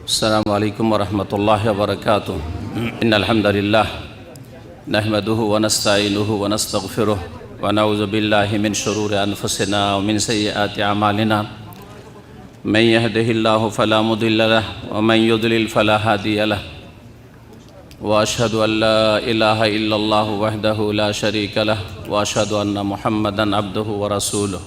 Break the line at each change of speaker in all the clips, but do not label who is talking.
السلام عليكم ورحمة الله وبركاته. إن الحمد لله نحمده ونستعينه ونستغفره ونعوذ بالله من شرور أنفسنا ومن سيئات أعمالنا. من يهده الله فلا مضل له ومن يضلل فلا هادي له. وأشهد أن لا إله إلا الله وحده لا شريك له وأشهد أن محمدا عبده ورسوله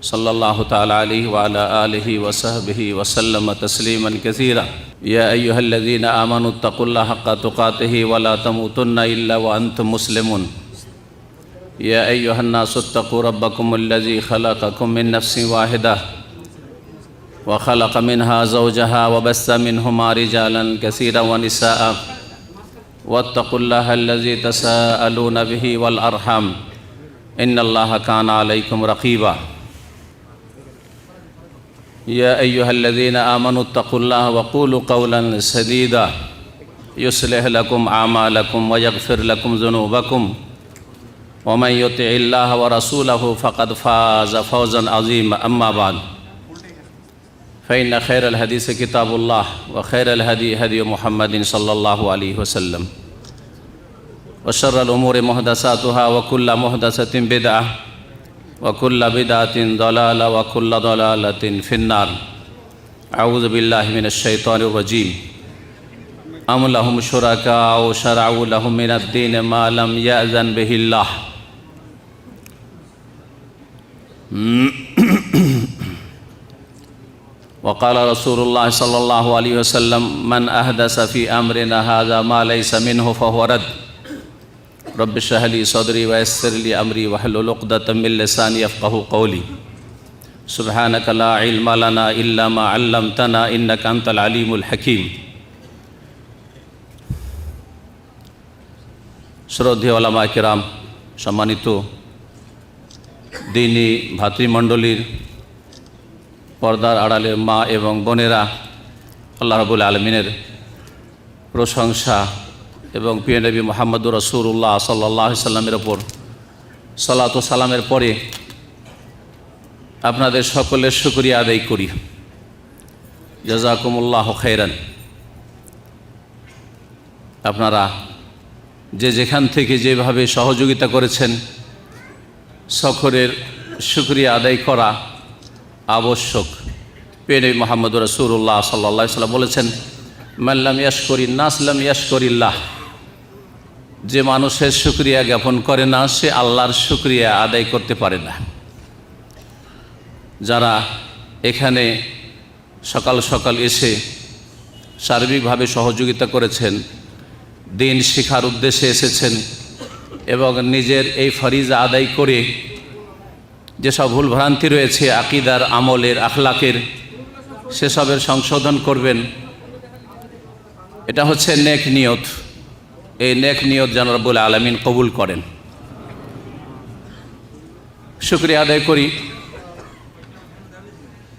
صلى الله تعالى عليه وعلى آله وصحبه وسلم تسليما كثيرا. يا أيها الذين آمنوا اتقوا الله حق تقاته ولا تموتن إلا وأنتم مسلمون. يا أيها الناس اتقوا ربكم الذي خلقكم من نفس واحدة وخلق منها زوجها وبث منهما رجالا كثيرا ونساء واتقوا الله الذي تساءلون به والأرحام إن الله كان عليكم رقيبا. يا أيها الذين آمنوا اتقوا الله وقولوا قولا سديدا يصلح لكم أعمالكم ويغفر لكم ذنوبكم ومن يطع الله ورسوله فقد فاز فوزا عظيما. أما بعد فإن خير الحديث كتاب الله وخير الهدي هدي محمد صلى الله عليه وسلم وشر الأمور محدثاتها وكل محدثة بدعة وكل بدعة ضلالة وكل ضلالة في النار. أعوذ بالله من الشيطان الرجيم. أم لهم شركاء شرعوا لهم من الدين ما لم يأذن به الله. وقال رسول الله صلى الله عليه وسلم من أحدث في أمرنا هذا ما ليس منه فهو رد. رب اشرح لي صدري ويسر لي أمري واحلل عقدة من لساني يفقهوا قولي. سبحانك لا علم لنا إلا ما علمتنا إنك أنت العليم الحكيم. শ্রদ্ধেয় ওলামা কিরাম, সম্মানিত দ্বীনী ভাতৃমণ্ডলীর পর্দার আড়ালের মা এবং বোনেরা, আল্লাহ রাব্বুল আলামিনের প্রশংসা এবং প্রিয় নবী মুহাম্মদুর রাসূলুল্লাহ সাল্লাল্লাহু আলাইহি সাল্লামের ওপর সালাত ও সালামের পরে আপনাদের সকলের শুকরিয়া আদায় করি। জাযাকুমুল্লাহু খাইরান। আপনারা যে যেখান থেকে যেভাবে সহযোগিতা করেছেন সকলের শুকরিয়া আদায় করা আবশ্যক। প্রিয় নবী মুহাম্মদুর রাসূলুল্লাহ সাল্লাল্লাহু আলাইহি সাল্লাম বলেছেন, মান লাম ইয়াশকুরিন নাস লাম ইয়াশকুরিল্লাহ। যে মানুষের শুকরিয়া জ্ঞাপন করে না সে আল্লাহর শুকরিয়া আদায় করতে পারে না। যারা এখানে সকাল সকাল এসে সার্বিকভাবে সহযোগিতা করেছেন, দিন শিখার উদ্দেশ্যে এসেছেন এবং নিজের এই ফরিজা আদায় করে যেসব ভুলভ্রান্তি রয়েছে আকীদার, আমলের, আখলাকের, সেসবের সংশোধন করবেন, এটা হচ্ছে নেক নিয়ত। এই নেক নিয়ত যেন রব্বুল আলামিন কবুল করেন। শুকরিয়া আদায় করি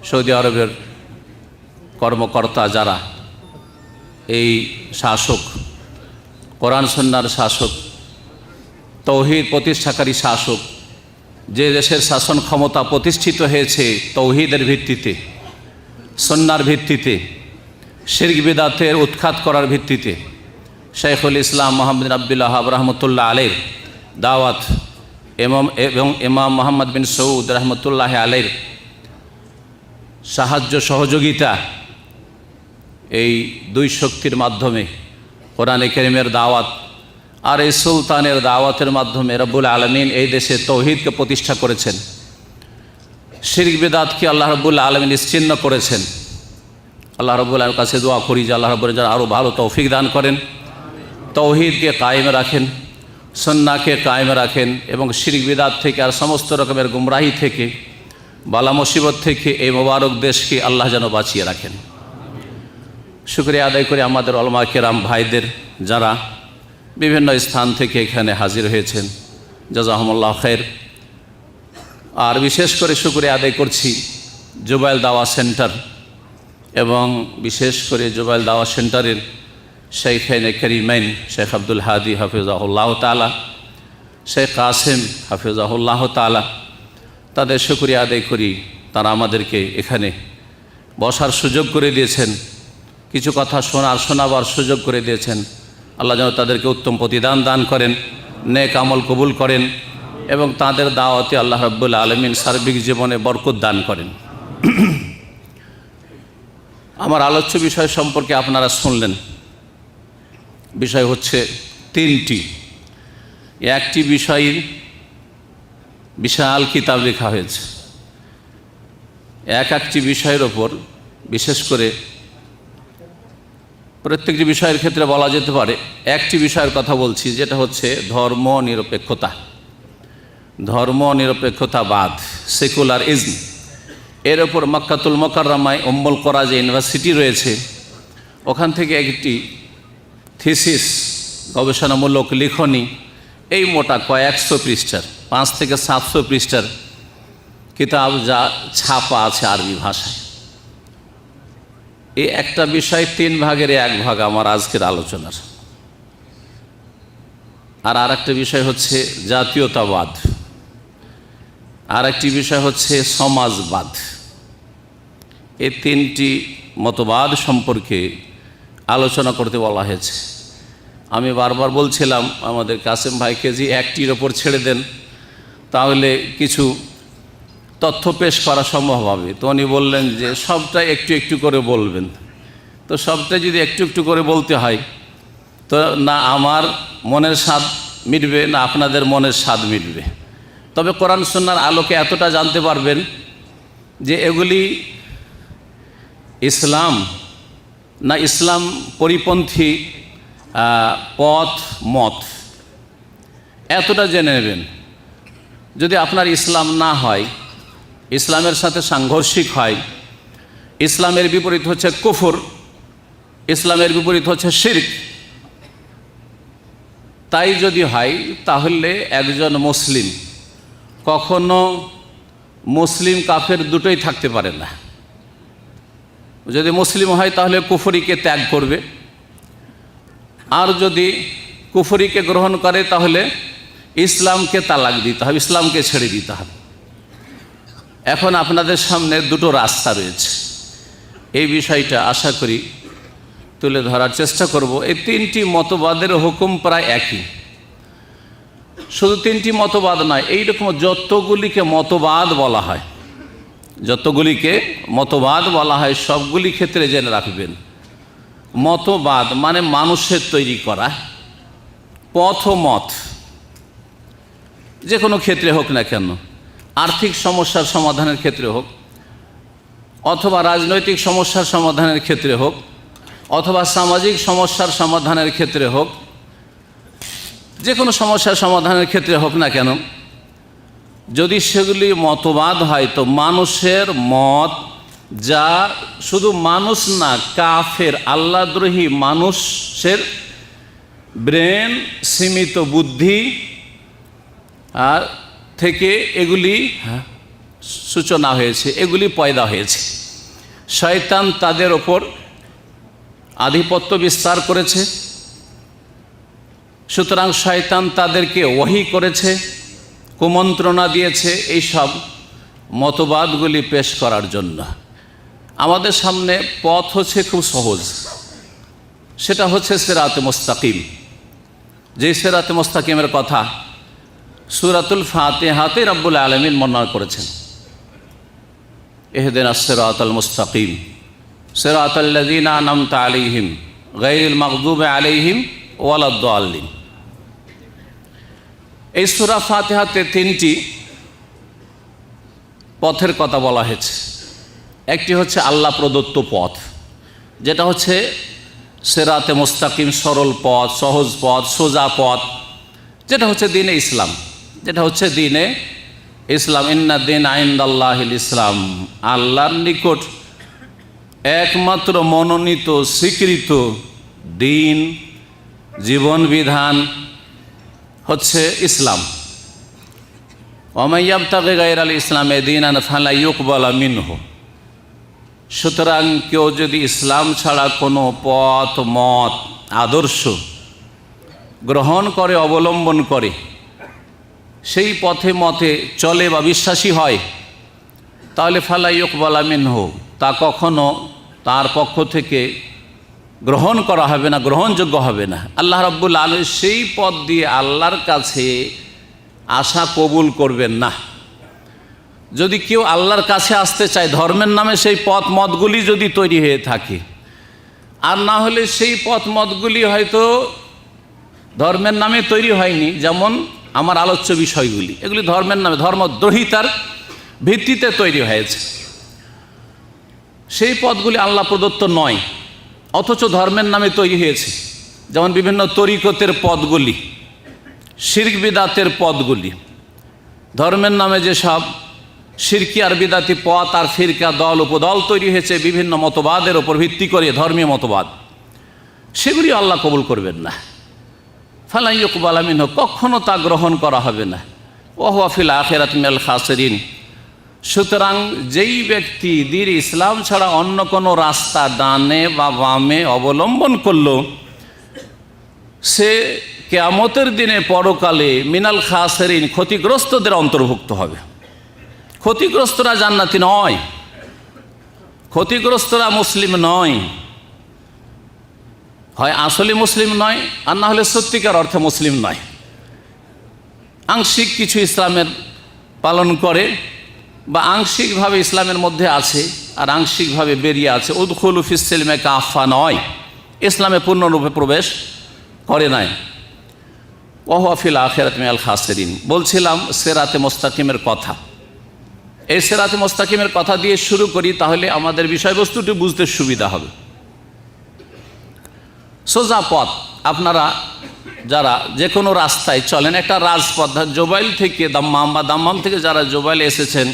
সৌদি আরবের কর্মকর্তা যারা, এই শাসক, কোরআন সুন্নাহর শাসক, তৌহিদ প্রতিষ্ঠাকারী শাসক, যে দেশের শাসন ক্ষমতা প্রতিষ্ঠিত হয়েছে তৌহিদের ভিত্তিতে, সুন্নাহর ভিত্তিতে, শিরক বিদআতের উৎখাত করার ভিত্তিতে, শাইখুল ইসলাম মুহাম্মদ বিন আব্দুল ওয়াহাব রাহমাতুল্লাহ আলাইহির দাওয়াত এবং ইমাম মুহাম্মদ বিন সৌদ রাহমাতুল্লাহ আলাইহির সাহায্য সহযোগিতা, এই দুই শক্তির মাধ্যমে কোরআনে কারীমের দাওয়াত আর এই সুলতানের দাওয়াতের মাধ্যমে রব্বুল আলামিন এই দেশে তৌহিদকে প্রতিষ্ঠা করেছেন, শিরক বিদআতকে আল্লাহ রাব্বুল আলামিন নিশ্চিহ্ন করেছেন। আল্লাহ রাব্বুল আলামিনের কাছে দোয়া করি যে আল্লাহ রাব্বুল আলামিন আরও ভালো তৌফিক দান করেন, তৌহিদকে কায়েম রাখেন, সুন্নাহকে কায়েম রাখেন এবং শিরক বিদআত থেকে আর সমস্ত রকমের গুমরাহি থেকে, বালা মুসিবত থেকে এই মোবারক দেশকে আল্লাহ যেন বাঁচিয়ে রাখেন। শুকরিয়া আদায় করে আমাদের উলামা কিরাম ভাইদের যারা বিভিন্ন স্থান থেকে এখানে হাজির হয়েছেন, জাযাকুমুল্লাহু খাইর। আর বিশেষ করে শুকরিয়া আদায় করছি জুবাইল দাওয়া সেন্টার এবং বিশেষ করে জুবাইল দাওয়া সেন্টারের শাইখাইন কারিমাইন শেখ আব্দুল হাদি হাফিজাহুল্লাহ তাআলা, শেখ কাসেম হাফিজাহুল্লাহ তাআলা, তাদের শুকরিয়া আদায় করি। তারা আমাদেরকে এখানে বসার সুযোগ করে দিয়েছেন। কিছু কথা শোনাবার সুযোগ করে দিয়েছেন। আল্লাহ যেন তাদেরকে উত্তম প্রতিদান দান করেন, নেক আমল কবুল করেন এবং তাদের দাওয়াতে আল্লাহ রাব্বুল আলামিন সার্বিক জীবনে বরকত দান করেন। আমার আলোচ্য বিষয় সম্পর্কে আপনারা শুনলেন। বিষয় হচ্ছে তিনটি। একটি বিষয়ের বিশাল কিতাব লেখা হয়েছে। একটি বিষয়ের ওপর বিশেষ করে প্রত্যেকটি বিষয়ের ক্ষেত্রে বলা যেতে পারে একটি বিষয়ের কথা বলছি, যেটা হচ্ছে ধর্ম নিরপেক্ষতা, ধর্ম নিরপেক্ষতাবাদ, সেকুলারিজম। এর ওপর মক্কাতুল মুকাররমায় উম্মুল কোরা যে ইউনিভার্সিটি রয়েছে, ওখান থেকে একটি থিসিস, গবেষণামূলক লিখনী, এই মোটা কয়েকশো পৃষ্ঠার, 500 থেকে 700 পৃষ্ঠার কিতাব যা ছাপা আছে আরবি ভাষায়। এই একটা বিষয় 3 ভাগের 1 ভাগ আমার আজকের আলোচনার। আর একটা বিষয় হচ্ছে জাতীয়তাবাদ, আর একটি বিষয় হচ্ছে সমাজবাদ। এই 3টি মতবাদ সম্পর্কে আলোচনা করতে বলা হয়েছে। আমি বারবার বলছিলাম আমাদের কাসেম ভাইকে যে একটির ওপর ছেড়ে দেন, তাহলে কিছু তথ্য পেশ করা সম্ভব হবে। তো উনি বললেন যে সবটা একটু একটু করে বলবেন। তো সবটা যদি একটু একটু করে বলতে হয়, তো না আমার মনের স্বাদ মিটবে, না আপনাদের মনের স্বাদ মিটবে। তবে কোরআন সুন্নাহর আলোকে এতটা জানতে পারবেন যে এগুলি ইসলাম না ইসলাম পরিপন্থী পথ মত, এতটা জেনে নেবেন। যদি আপনার ইসলাম না হয়, ইসলামের সাথে সাংঘর্ষিক হয়, ইসলামের বিপরীত হচ্ছে কুফর, ইসলামের বিপরীত হচ্ছে শিরক, তাই যদি হয় তাহলে একজন মুসলিম কখনো মুসলিম কাফের দুটোই থাকতে পারে না। যদি মুসলিম হয় তাহলে কুফরিকে ত্যাগ করবে, আর যদি কুফরিকে গ্রহণ করে তাহলে ইসলামকে তালাক দিতে হবে, ইসলামকে ছেড়ে দিতে হবে। এখন আপনাদের সামনে দুটো রাস্তা রয়েছে। এই বিষয়টা আশা করি তুলে ধরার চেষ্টা করব। এই 3টি মতবাদের হুকুম প্রায় একই। শুধু 3টি মতবাদ নয়, এইরকম যতগুলিকে মতবাদ বলা হয়, যতগুলিকে মতবাদ বলা হয় সবগুলি ক্ষেত্রে জেনে রাখবেন, মতবাদ মানে মানুষের তৈরি করা পথ ও মত, যে কোনো ক্ষেত্রে হোক না কেন, আর্থিক সমস্যার সমাধানের ক্ষেত্রে হোক, অথবা রাজনৈতিক সমস্যার সমাধানের ক্ষেত্রে হোক, অথবা সামাজিক সমস্যার সমাধানের ক্ষেত্রে হোক, যে কোনো সমস্যার সমাধানের ক্ষেত্রে হোক না কেন, যদি সেগুলি মতবাদ হয় তো মানুষের মত, যা শুধু মানুষ না কাফের আল্লাহদ্রোহী মানুষের ব্রেন, সীমিত বুদ্ধি আর থেকে এগুলি সূচনা হয়েছে, এগুলি পয়দা হয়েছে। শয়তান তাদের ওপর আধিপত্য বিস্তার করেছে, সুতরাং শয়তান তাদেরকে ওহী করেছে, কুমন্ত্রণা দিয়েছে এই সব মতবাদগুলি পেশ করার জন্য। আমাদের সামনে পথ হচ্ছে খুব সহজ, সেটা হচ্ছে সিরাতে মুস্তাকিম। যে সিরাতে মুস্তাকিমের কথা সূরাতুল ফাতিহাতে রব্বুল আলামিন বর্ণনা করেছেন, ইহদিনাস সিরাতাল মুস্তাকিম সিরাতাল লাযিনা আন'আমতা আলাইহিম গায়রিল মাগদুবি আলাইহিম ওয়ালাদ-দাল্লিন। এই সূরা ফাতিহাতে 3টি পথের কথা বলা হয়েছে। একটি হচ্ছে আল্লাহ প্রদত্ত পথ, যেটা হচ্ছে সিরাতে মুস্তাকিম, সরল পথ, সহজ পথ, সোজা পথ, যেটা হচ্ছে দ্বীনে ইসলাম, যেটা হচ্ছে দ্বীনে ইসলাম। ইন্না দ্বীনা ইনদাল্লাহিল ইসলাম, আল্লাহর নিকট একমাত্র মনোনীত স্বীকৃত দ্বীন, জীবন বিধান হচ্ছে ইসলাম। ওয়া মান ইয়াবতাগি গায়রাল ইসলামি দীনান ফালা ইউকবালা মিনহু। সুতরাং কেউ যদি ইসলাম ছাড়া কোনো পথ মত আদর্শ গ্রহণ করে, অবলম্বন করে, সেই পথে মতে চলে বা বিশ্বাসী হয়, তাহলে ফালা ইউকবালা মিনহু, তা কখনো তার পক্ষ থেকে গ্রহণ করা হবে না, গ্রহণযোগ্য হবে না। আল্লাহ রাব্বুল আলামিন সেই পথ দিয়ে আল্লাহর কাছে আশা কবুল করবেন না। যদি কেউ আল্লাহর কাছে আসতে চায় ধর্মের নামে সেই পথ মতগুলি যদি তৈরি হয়ে থাকে, আর না হলে সেই পথ মতগুলি হয়তো ধর্মের নামে তৈরি হয়নি, যেমন আমার আলোচ্য বিষয়গুলি, এগুলি ধর্মের নামে ধর্মদ্রোহিতার ভিত্তিতে তৈরি হয়েছে, সেই পথগুলি আল্লাহ প্রদত্ত নয়, অথচ ধর্মের নামে তৈরি হয়েছে। যেমন বিভিন্ন তরিকতের পথগুলি, শিরক বিদাতের পথগুলি, ধর্মের নামে যেসব শিরকি আর বিদাতি পথ আর ফিরকা দল উপদল তৈরি হয়েছে বিভিন্ন মতবাদের ওপর ভিত্তি করে, ধর্মীয় মতবাদ, সেগুলি আল্লাহ কবুল করবেন না। ফালা ইউকবাল মিনহু, কখনো তা গ্রহণ করা হবে না। ওয়া হুয়া ফিল আখিরাতি মিনাল খাসিরিন। সুতরাং যেই ব্যক্তি দ্বীন ইসলাম ছাড়া অন্য কোনো রাস্তা ডানে বা বামে অবলম্বন করল, সে কিয়ামতের দিনে পরকালে মিনাল খাসিরিন, ক্ষতিগ্রস্তদের অন্তর্ভুক্ত হবে। ক্ষতিগ্রস্তরা জান্নাতি নয়, ক্ষতিগ্রস্তরা মুসলিম নয়, হয় আসলে মুসলিম নয়, আর না হলে সত্যিকার অর্থে মুসলিম নয়। আংশিক কিছু ইসলামের পালন করে বা আংশিকভাবে ইসলামের মধ্যে আছে আর আংশিকভাবে বেরিয়ে আছে। উদখুলু ফিস সিলমে কাফা নয়, ইসলামে পূর্ণরূপে প্রবেশ করে নাই। ওয়া হুয়া ফিল আখিরাতি মিনাল খাসিরিন। বলছিলাম সিরাতে মুস্তাকিমের কথা। এই সিরাতে মুস্তাকিমের কথা দিয়ে শুরু করি, তাহলে আমাদের বিষয়বস্তুটি বুঝতে সুবিধা হবে। সোজা পথ, আপনারা যারা যে কোনো রাস্তায় চলেন, একটা রাজপথ, জোবাইল থেকে দাম্মাম বা দাম্মাম থেকে যারা জোবাইল এসেছেন,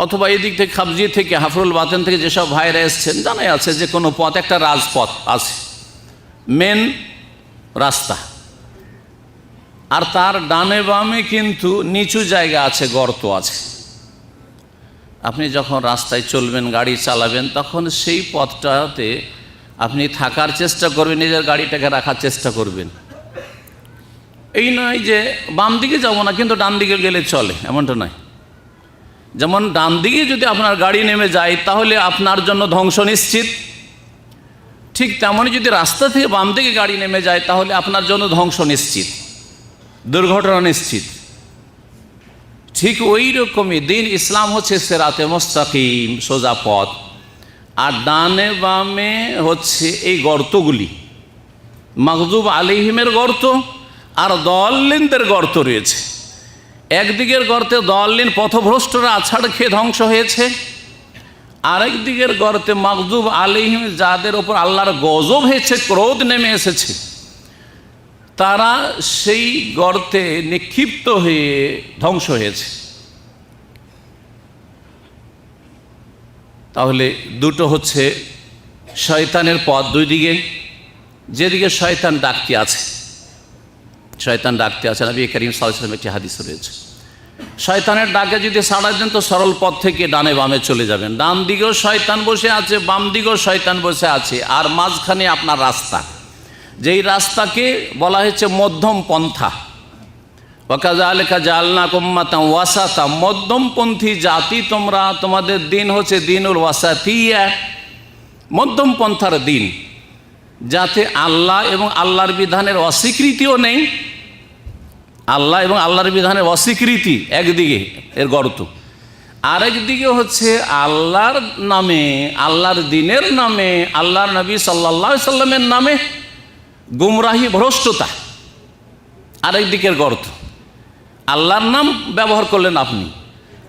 অথবা এদিক থেকে খাবজি থেকে হাফরুল বাতেন থেকে যেসব ভাইরা এসছেন, জানাই আছে যে কোনো পথ একটা রাজপথ আছে, মেন রাস্তা, আর তার ডানে বামে কিন্তু নিচু জায়গা আছে, গর্ত আছে। আপনি যখন রাস্তায় চলবেন, গাড়ি চালাবেন, তখন সেই পথটাতে আপনি থাকার চেষ্টা করবেন, নিজের গাড়িটাকে রাখার চেষ্টা করবেন। এই নয় যে বাম দিকে যাব না কিন্তু ডান দিকে গেলে চলে, এমনটা নয়। যেমন ডান দিকে যদি আপনার গাড়ি নেমে যায় তাহলে আপনার জন্য ধ্বংস নিশ্চিত, ঠিক তেমনই যদি রাস্তা থেকে বাম দিকে গাড়ি নেমে যায় তাহলে আপনার জন্য ধ্বংস নিশ্চিত, দুর্ঘটনা নিশ্চিত। ঠিক ওই রকমই দ্বীন ইসলাম হচ্ছে সিরাতে মুস্তাকিম, সোজা পথ, আর ডানে বামে হচ্ছে এই গর্তগুলি, মাগদুব আলাইহিমের গর্ত আর দল্লিনদের গর্ত রয়েছে। একদিকের গর্তে দল্লিন পথভ্রষ্টরা আছাড় খেয়ে ধ্বংস হয়েছে, আরেক দিকের গর্তে মাগদুব আলাইহিম, যাদের ওপর আল্লাহর গজব হয়েছে, ক্রোধ নেমে এসেছে, তারা সেই গর্তে নিক্ষিপ্ত হয়ে ধ্বংস হয়েছে। তাহলে দুটো হচ্ছে শয়তানের পথ, দুই দিকে, যেদিকে শয়তান ডাকতে আছে, শয়তান ডাকতে আছে, নবী করিম সাল্লাল্লাহু আলাইহি ওয়াসাল্লামের একটি হাদিস রয়েছে, শয়তানের ডাকে যদি সাড়া দেন তো সরল পথ থেকে ডানে বামে চলে যাবেন। ডান দিকেও শয়তান বসে আছে, বাম দিকেও শয়তান বসে আছে, আর মাঝখানে আপনার রাস্তা, যেই রাস্তাকে বলা হয়েছে মধ্যম পন্থা। ওয়াকাযালিকা জাআলনাকুম উম্মাতান ওয়াসাতা, মধ্যমপন্থী জাতি তোমরা, তোমাদের দিন হচ্ছে দিনুল ওয়াসাতিয়া, মধ্যম পন্থার দিন, যাতে আল্লাহ এবং আল্লাহর বিধানের অস্বীকৃতিও নেই। আল্লাহ এবং আল্লাহর বিধানের অস্বীকৃতি একদিকে এর গর্ত, আরেকদিকে হচ্ছে আল্লাহর নামে, আল্লাহর দিনের নামে, আল্লাহর নবী সাল্লাল্লাহু আলাইহি সাল্লামের নামে গুমরাহি, ভ্রষ্টতা, আরেকদিকের গর্ত। আল্লাহর নাম ব্যবহার করলেন আপনি,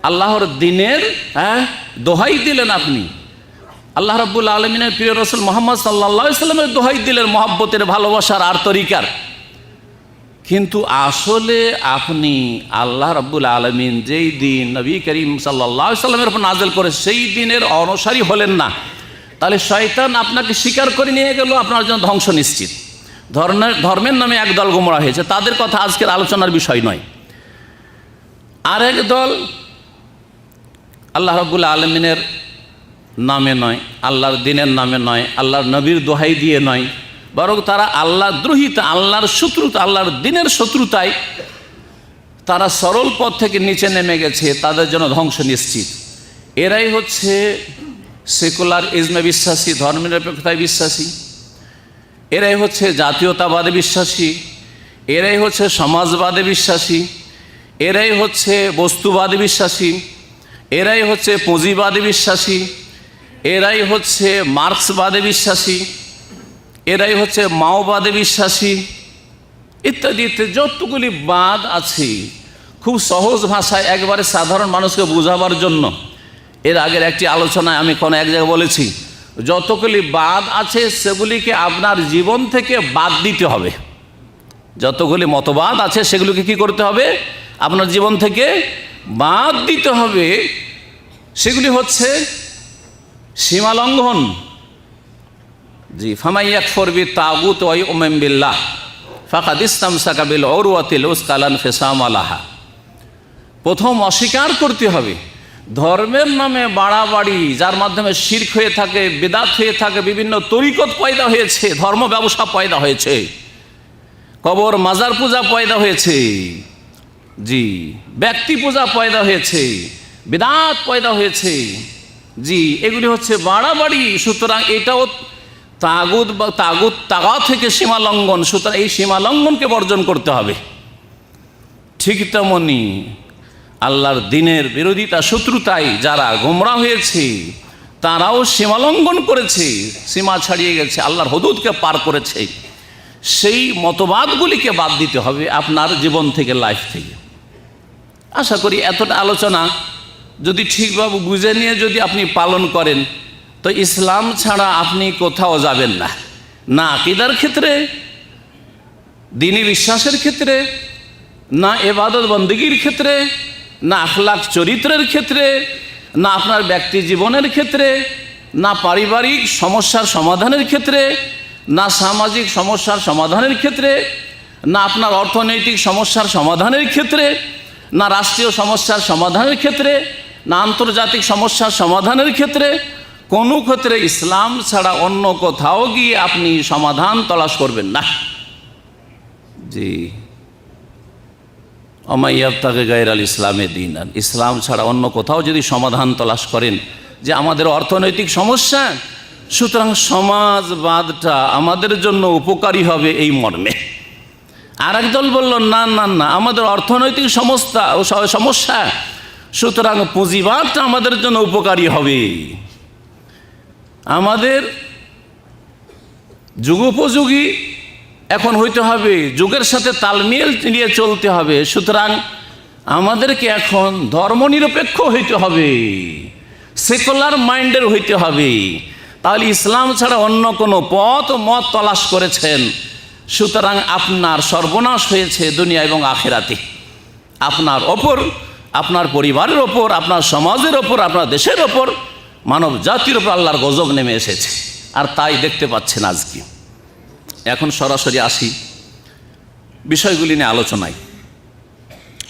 আল্লাহর দিনের দোহাই দিলেন আপনি, আল্লাহ রাব্বুল আলামিনের প্রিয় রাসূল মুহাম্মদ সাল্লাল্লাহু আলাইহি সাল্লামের দোহাই দিলেন, মহব্বতের, ভালোবাসার আর তরিকার। কিন্তু আসলে আপনি আল্লাহ রাব্বুল আলামিন যেই দিন নবী করিম সাল্লাল্লাহু আলাইহি সাল্লামের উপর নাযিল করে সেই দিনের অনুসারী হলেন না, তাহলে শয়তান আপনাকে স্বীকার করে নিয়ে গেল, আপনার জন্য ধ্বংস নিশ্চিত। ধর্মের নামে একদল গোমরা হয়েছে, তাদের কথা আজকের আলোচনার বিষয় নয়। আরেক দল আল্লাহ রাব্বুল আলামিনের নামে নয়, আল্লাহর দিনের নামে নয়, আল্লাহর নবীর দোহাই দিয়ে নয়, বরং তারা আল্লাহ দ্রোহিতা, আল্লাহর শত্রুতা, আল্লাহর দিনের শত্রুতায় তারা সরল পথ থেকে নিচে নেমে গেছে, তাদের জন্য ধ্বংস নিশ্চিত। এরাই হচ্ছে সেকুলার ইজমে বিশ্বাসী, ধর্মনিরপেক্ষতায় বিশ্বাসী। এরাই হচ্ছে জাতীয়তাবাদে বিশ্বাসী, এরাই হচ্ছে সমাজবাদে বিশ্বাসী, এরাই হচ্ছে বস্তুবাদে বিশ্বাসী, এরাই হচ্ছে পুঁজিবাদে বিশ্বাসী, এরাই হচ্ছে মার্ক্সবাদে বিশ্বাসী, এরাই হচ্ছে মাওবাদে বিশ্বাসী, ইত্যাদি ইত্যাদি যতগুলি বাদ আছে। খুব সহজ ভাষায় একবারে সাধারণ মানুষকে বোঝাবার জন্য এর আগের একটি আলোচনায় আমি কোনো এক জায়গায় বলেছি, যতগুলি বাদ আছে সেগুলিকে আপনার জীবন থেকে বাদ দিতে হবে। যতগুলি মতবাদ আছে সেগুলিকে কি করতে হবে? আপনার জীবন থেকে বাদ দিতে হবে। সেগুলি হচ্ছে সীমালঙ্ঘন। জি, ফামান ইয়াকফুর বিত-তাগুত ওয়া ইউমিন বিল্লাহ ফাকাদ ইসতামসাকা বিল উরওয়াতিল উসকা লা ইনফিসামা লাহা। প্রথম অস্বীকার করতে হবে ধর্মের নামে বাড়াবাড়ি, যার মাধ্যমে শিরক হয়ে থাকে, বিদআত হয়ে থাকে, বিভিন্ন তরিকত পয়দা হয়েছে, ধর্ম ব্যবসা পয়দা হয়েছে, কবর মাজার পূজা পয়দা হয়েছে, জি, ব্যক্তি পূজা পয়দা হয়েছে, বিদআত পয়দা হয়েছে, জি, এগুলি হচ্ছে বাড়াবাড়ি। সুতরাং এটাও তাগুত থেকে সীমালঙ্ঘন। সুতরাং এই সীমালঙ্ঘনকে বর্জন করতে হবে। ঠিক তেমনি আল্লাহর দ্বীনের বিরোধিতা, শত্রুতায় যারা গোমরা হয়েছে তারাও সীমালঙ্ঘন করেছে, সীমা ছাড়িয়ে গেছে, আল্লাহর হুদুদকে পার করেছে। সেই মতবাদগুলিকে বাদ দিতে হবে আপনার জীবন থেকে, লাইফ থেকে। আশা করি এতটা আলোচনা যদি ঠিকভাবে বুঝে নিয়ে যদি আপনি পালন করেন তো ইসলাম ছাড়া আপনি কোথাও যাবেন না। না আকীদার ক্ষেত্রে, দ্বীনি বিশ্বাসের ক্ষেত্রে, না ইবাদত বন্দেগীর ক্ষেত্রে, না আখলাক চরিত্রের ক্ষেত্রে, না আপনার ব্যক্তি জীবনের ক্ষেত্রে, না পারিবারিক সমস্যার সমাধানের ক্ষেত্রে, না সামাজিক সমস্যার সমাধানের ক্ষেত্রে, না আপনার অর্থনৈতিক সমস্যার সমাধানের ক্ষেত্রে, না রাষ্ট্রীয় সমস্যার সমাধানের ক্ষেত্রে, না আন্তর্জাতিক সমস্যার সমাধানের ক্ষেত্রে, কোনো ক্ষেত্রে ইসলাম ছাড়া অন্য কোথাও গিয়ে আপনি সমাধান তলাশ করবেন না। জি, ওমান ইয়াবতাগি গায়রাল ইসলামে দীনান, ইসলাম ছাড়া অন্য কোথাও যদি সমাধান তলাশ করেন যে আমাদের অর্থনৈতিক সমস্যা, সুতরাং সমাজবাদটা আমাদের জন্য উপকারী হবে এই মর্মে। আর একদল বলল না না না, আমাদের অর্থনৈতিক সমস্যা, সুতরাং পুঁজিবাদটা আমাদের জন্য উপকারী হবে। আমাদের যুগোপযোগী এখন হইতে হবে, যুগের সাথে তালমিল নিয়ে চলতে হবে। সুতরাং আমাদেরকে এখন ধর্মনিরপেক্ষ হইতে হবে, সেকুলার মাইন্ডের হইতে হবে। তাহলে ইসলাম ছাড়া অন্য কোনো মত তলাশ করেছেন, সুতরাং আপনার সর্বনাশ হয়েছে দুনিয়া এবং আখিরাতে। আপনার ওপর, আপনার পরিবারের ওপর, আপনার সমাজের ওপর, আপনার দেশের ওপর, মানব জাতির ওপর আল্লাহর গজব নেমে এসেছে। আর তাই দেখতে পাচ্ছেন আজকে। এখন সরাসরি আসি বিষয়গুলি নিয়ে আলোচনায়।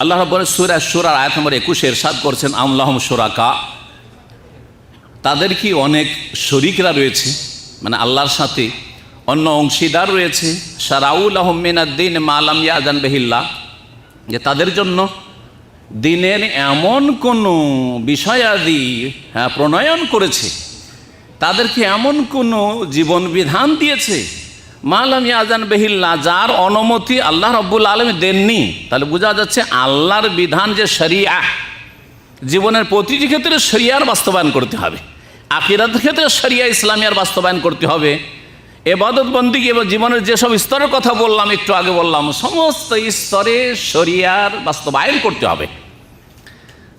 আল্লাহ রাব্বুল সূরা শুরার আয়াত নম্বর 21 ইরশাদ করছেন, আম লাহুম শুরাকা, তাদের কি অনেক শরীকরা রয়েছে, মানে আল্লাহর সাথে অন্য অংশীদার রয়েছে। শারাউ লাহুম মিনাদ-দীন মা লাম ইয়াযান বিহিল্লাহ, যে তাদের জন্য দিনের এমন কোনো বিষয়াদি প্রণয়ন করেছে, তাদেরকে এমন কোনো জীবন বিধান দিয়েছে মা লাম ইয়াযান বিহিল্লাহ, যার অনুমতি আল্লাহ রাব্বুল আলামিন দেননি। তাহলে বোঝা যাচ্ছে আল্লাহর বিধান যে শরিয়া, জীবনের প্রতিটি ক্ষেত্রে শরিয়ার বাস্তবায়ন করতে হবে। আখিরাতের ক্ষেত্রে শরিয়া ইসলামিয়ার বাস্তবায়ন করতে হবে। ইবাদত বন্দেগী এবং জীবনের যেসব স্তরের কথা বললাম, একটু আগে বললাম, সমস্ত স্তরে শরিয়ার বাস্তবায়ন করতে হবে।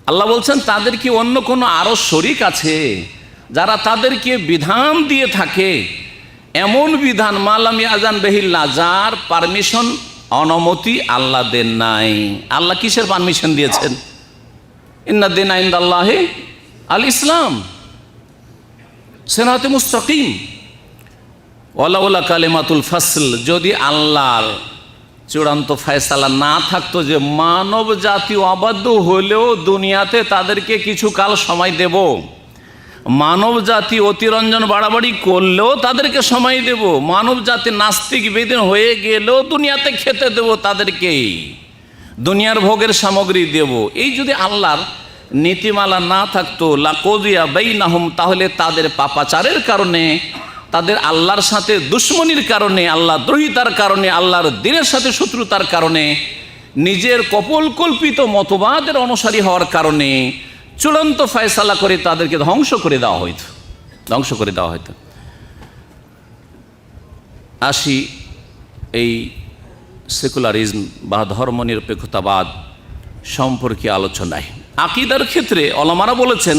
আল্লাহ বলছেন তাদের কি অন্য কোনো আরও শরিক আছে যারা তাদেরকে বিধান দিয়ে থাকে, এমন বিধান মা লাম ইয়াযান বিহিল্লাহ, যার পারমিশন, অনুমতি আল্লাহ দেন নাই। আল্লাহ কিসের পারমিশন দিয়েছেন? ইন্না দীনা ইনদাল্লাহি আল ইসলাম, সিরাতে মুস্তাকিম, ওয়ালাউলা কালিমাতুল ফাসল, যদি আল্লাহর চূড়ান্ত ফয়সালা না থাকতো যে মানব জাতি অবাধ্য হলেও দুনিয়াতে তাদেরকে কিছু কাল সময় দেব, মানব জাতি অতিরঞ্জন বাড়াবাড়ি করলেও তাদেরকে সময় দেব, মানব জাতি নাস্তিক বেদিন হয়ে গেলেও দুনিয়াতে খেতে দেব, তাদেরকে দুনিয়ার ভোগের সামগ্রী দেব, এই যদি আল্লাহর নীতিমালা না থাকতো লাকুদিয়া বাইনাহুম, তাহলে তাদের পাপাচারের কারণে তাদের আল্লাহর সাথে দুশ্মনির কারণে, আল্লাহ দ্রোহিতার কারণে, আল্লাহর দ্বীনের সাথে শত্রুতার কারণে, নিজের কপোলকল্পিত মতবাদের অনুসারী হওয়ার কারণে চূড়ান্ত ফয়সালা করে তাদেরকে ধ্বংস করে দেওয়া হইতো। আসি এই সেকুলারিজম বা ধর্মনিরপেক্ষতাবাদ সম্পর্কে আলোচনায়। আকীদার ক্ষেত্রে ওলামারা বলেছেন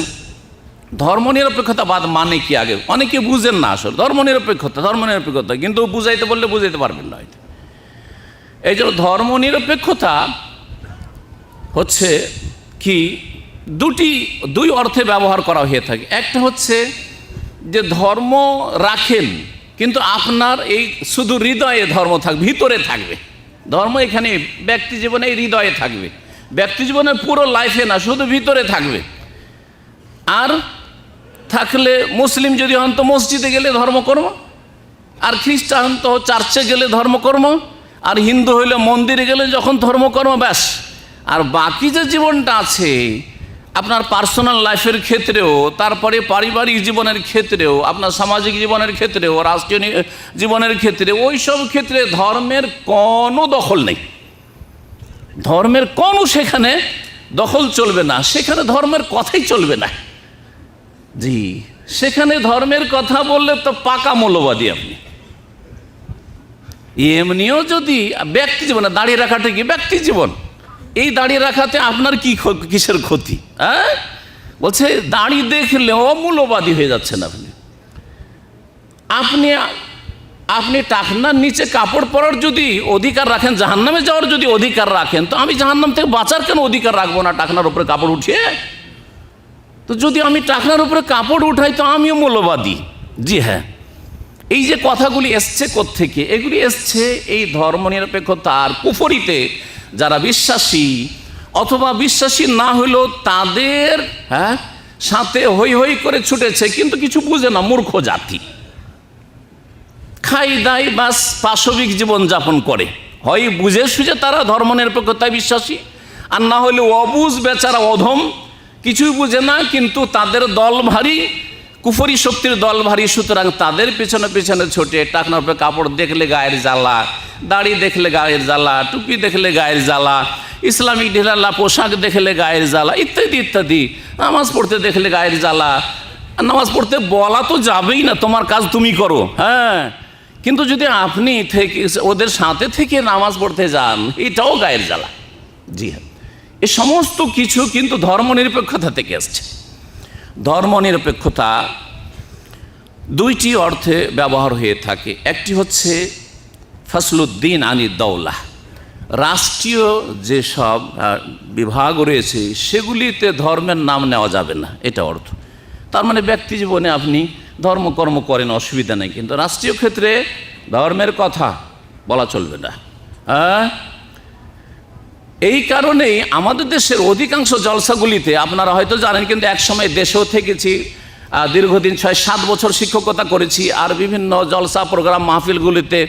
ধর্মনিরপেক্ষতাবাদ মানে কি, আগে অনেকে বুঝেন না আসলে ধর্মনিরপেক্ষতা, কিন্তু বুঝাইতে বললে বুঝাইতে পারবেন না। এই জন্য ধর্মনিরপেক্ষতা হচ্ছে কি দুই অর্থে ব্যবহার করা হয়ে থাকে। একটা হচ্ছে যে ধর্ম রাখেন কিন্তু আপনার এই শুধু হৃদয়ে ধর্ম থাকবে, ভিতরে থাকবে ধর্ম, এখানে ব্যক্তি জীবনে হৃদয়ে থাকবে, ব্যক্তি জীবনের পুরো লাইফে না, শুধু ভিতরে থাকবে। আর থাকলে মুসলিম যদি হন তো মসজিদে গেলে ধর্মকর্ম, আর খ্রিস্টান তো চার্চে গেলে ধর্মকর্ম, আর হিন্দু হইলে মন্দিরে গেলে যখন ধর্মকর্ম, ব্যাস। আর বাকি যে জীবনটা আছে আপনার পার্সোনাল লাইফের ক্ষেত্রেও, তারপরে পারিবারিক জীবনের ক্ষেত্রেও, আপনার সামাজিক জীবনের ক্ষেত্রেও, রাষ্ট্রীয় জীবনের ক্ষেত্রে, ওই সব ক্ষেত্রে ধর্মের কোনো দখল নেই, ধর্মের কোনো সেখানে দখল চলবে না, সেখানে ধর্মের কথাই চলবে না। জি, সেখানে ধর্মের কথা বললে তো পাকা মৌলবাদী আপনি। এমনিও যদি ব্যক্তি জীবনে দাঁড়িয়ে রাখাটা কি ব্যক্তি জীবন, এই দাঁড়িয়ে রাখাতে আপনার কি কিসের ক্ষতি? হ্যাঁ, বলছে দাড়ি দেখলে অমূল্যবাদী হয়ে যাচ্ছেন আপনি আপনি টাকনার নিচে কাপড় পরার যদি অধিকার রাখেন, জাহান্নামে যাওয়ার যদি অধিকার রাখেন, তো আমি জাহান্নাম থেকে বাঁচার কেন অধিকার রাখবো না টাকনার উপরে কাপড় উঠিয়ে? তো যদি আমি টাকনার উপরে কাপড় উঠাই তো আমিও মৌলবাদী। জি হ্যাঁ, এই যে কথাগুলি এসছে কোত্থেকে? এগুলি এসছে এই ধর্মনিরপেক্ষতার কুফরিতে যারা বিশ্বাসী অথবা বিশ্বাসী না হইলেও তাদের সাথে হই হই করে ছুটেছে, কিন্তু কিছু বুঝে না, মূর্খ জাতি। খাই দায় বাস পাশবিক জীবন যাপন করে, হয় বুঝে সুঝে তারা ধর্মনিরপেক্ষতায় বিশ্বাসী, আর না হলে অবুঝ বেচারা অধম, কিছুই বুঝে না, কিন্তু তাদের দল ভারী, কুফরি শক্তির দল ভারী, সুতরাং তাদের পেছনে পেছনে ছোটে। টাকনার উপরে কাপড় দেখলে গায়ের জ্বালা, দাড়ি দেখলে গায়ের জ্বালা, টুপি দেখলে গায়ের জ্বালা, ইসলামিক ঢিলালা পোশাক দেখলে গায়ের জ্বালা, ইত্যাদি ইত্যাদি। নামাজ পড়তে দেখলে গায়ের জ্বালা, নামাজ পড়তে বলা তো যাবেই না, তোমার কাজ তুমি করো। হ্যাঁ, কিন্তু যদি আপনি থেকে ওদের সাথে থেকে নামাজ পড়তে যান, এটাও গায়ের জ্বালা। জি হ্যাঁ, এ সমস্ত কিছু কিন্তু ধর্মনিরপেক্ষতা থেকে আসছে। ধর্মনিরপেক্ষতা দুইটি অর্থে ব্যবহার হয়ে থাকে। একটি হচ্ছে ফসলুদ্দিন আনি দৌলা, রাষ্ট্রীয় যেসব বিভাগ রয়েছে সেগুলিতে ধর্মের নাম নেওয়া যাবে না, এটা অর্থ। তার মানে ব্যক্তি জীবনে আপনি ধর্মকর্ম করেন, অসুবিধা নেই, কিন্তু রাষ্ট্রীয় ক্ষেত্রে ধর্মের কথা বলা চলবে না। এই কারণেই আমাদের দেশের অধিকাংশ জলসাগুলিতে, আপনারা হয়তো জানেন, কিন্তু একসময় দেশেও থেকেছি, দীর্ঘদিন 6-7 বছর শিক্ষকতা করেছি, আর বিভিন্ন জলসা প্রোগ্রাম মাহফিলগুলিতে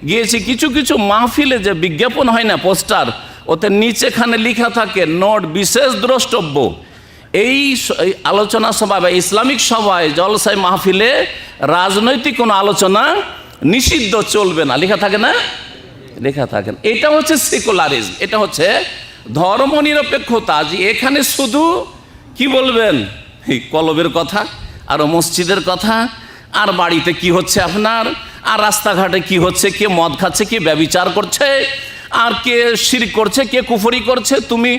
গিয়েছি। কিছু কিছু মাহফিলে যে বিজ্ঞাপন হয় না, পোস্টার, ওতে নিচেখানে লেখা থাকে নোট বিশেষ দ্রষ্টব্য। এই আলোচনা সভা বা ইসলামিক সভায়, জলসায়, মাহফিলে রাজনৈতিক কোনো আলোচনা নিষিদ্ধ, চলবে না, লেখা থাকে না, লেখা থাকেন। এটা হচ্ছে সেকুলারিজম, এটা হচ্ছে ধর্মনিরপেক্ষতা। যে এখানে শুধু কি বলবেন, কলবের কথা, আর মসজিদের কথা, আর বাড়িতে কি হচ্ছে আপনার, আর রাস্তাঘাটে কি হচ্ছে, কে মদ খাচ্ছে, কে ব্যভিচার করছে, আর কে শিরক করছে, কে কুফরি করছে, তুমি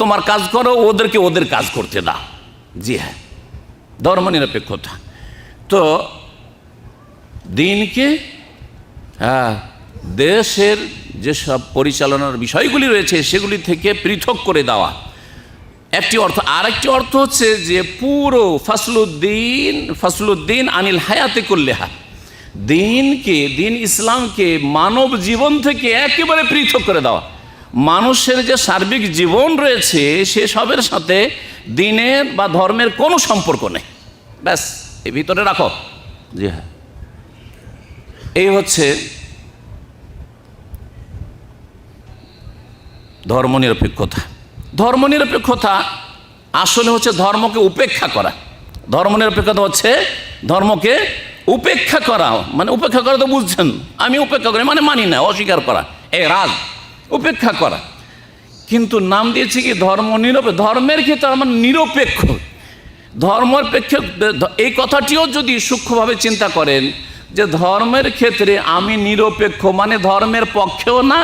তোমার কাজ করো, ওদেরকে ওদের কাজ করতে দাও। জি হ্যাঁ, ধর্মনিরপেক্ষতা তো দিনকে দেশের যেসব পরিচালনার বিষয়গুলি রয়েছে সেগুলি থেকে পৃথক করে দেওয়া একটি অর্থ। আর একটি অর্থ হচ্ছে যে পুরো ফসলুদ্দিন আনিল হায়াতে কুল্লিহা, দিনকে, দিন ইসলামকে মানব জীবন থেকে একেবারে পৃথক করে দেওয়া। মানুষের যে সার্বিক জীবন রয়েছে সেসবের সাথে দিনের বা ধর্মের কোনো সম্পর্ক নেই, ব্যাস এই ভিতরে রাখো। জি হ্যাঁ, এই হচ্ছে ধর্মনিরপেক্ষতা। ধর্মনিরপেক্ষতা আসলে হচ্ছে ধর্মকে উপেক্ষা করা। ধর্মনিরপেক্ষতা হচ্ছে ধর্মকে উপেক্ষা করা, মানে উপেক্ষা করা তো বুঝছেন, আমি উপেক্ষা করি মানে মানি না, অস্বীকার করা, রাগ, উপেক্ষা করা। কিন্তু নাম দিয়েছে কি ধর্ম নিরপেক্ষ। ধর্মের ক্ষেত্রে আমার নিরপেক্ষ, ধর্মপেক্ষ, এই কথাটিও যদি সূক্ষ্মভাবে চিন্তা করেন যে ধর্মের ক্ষেত্রে আমি নিরপেক্ষ, মানে ধর্মের পক্ষেও না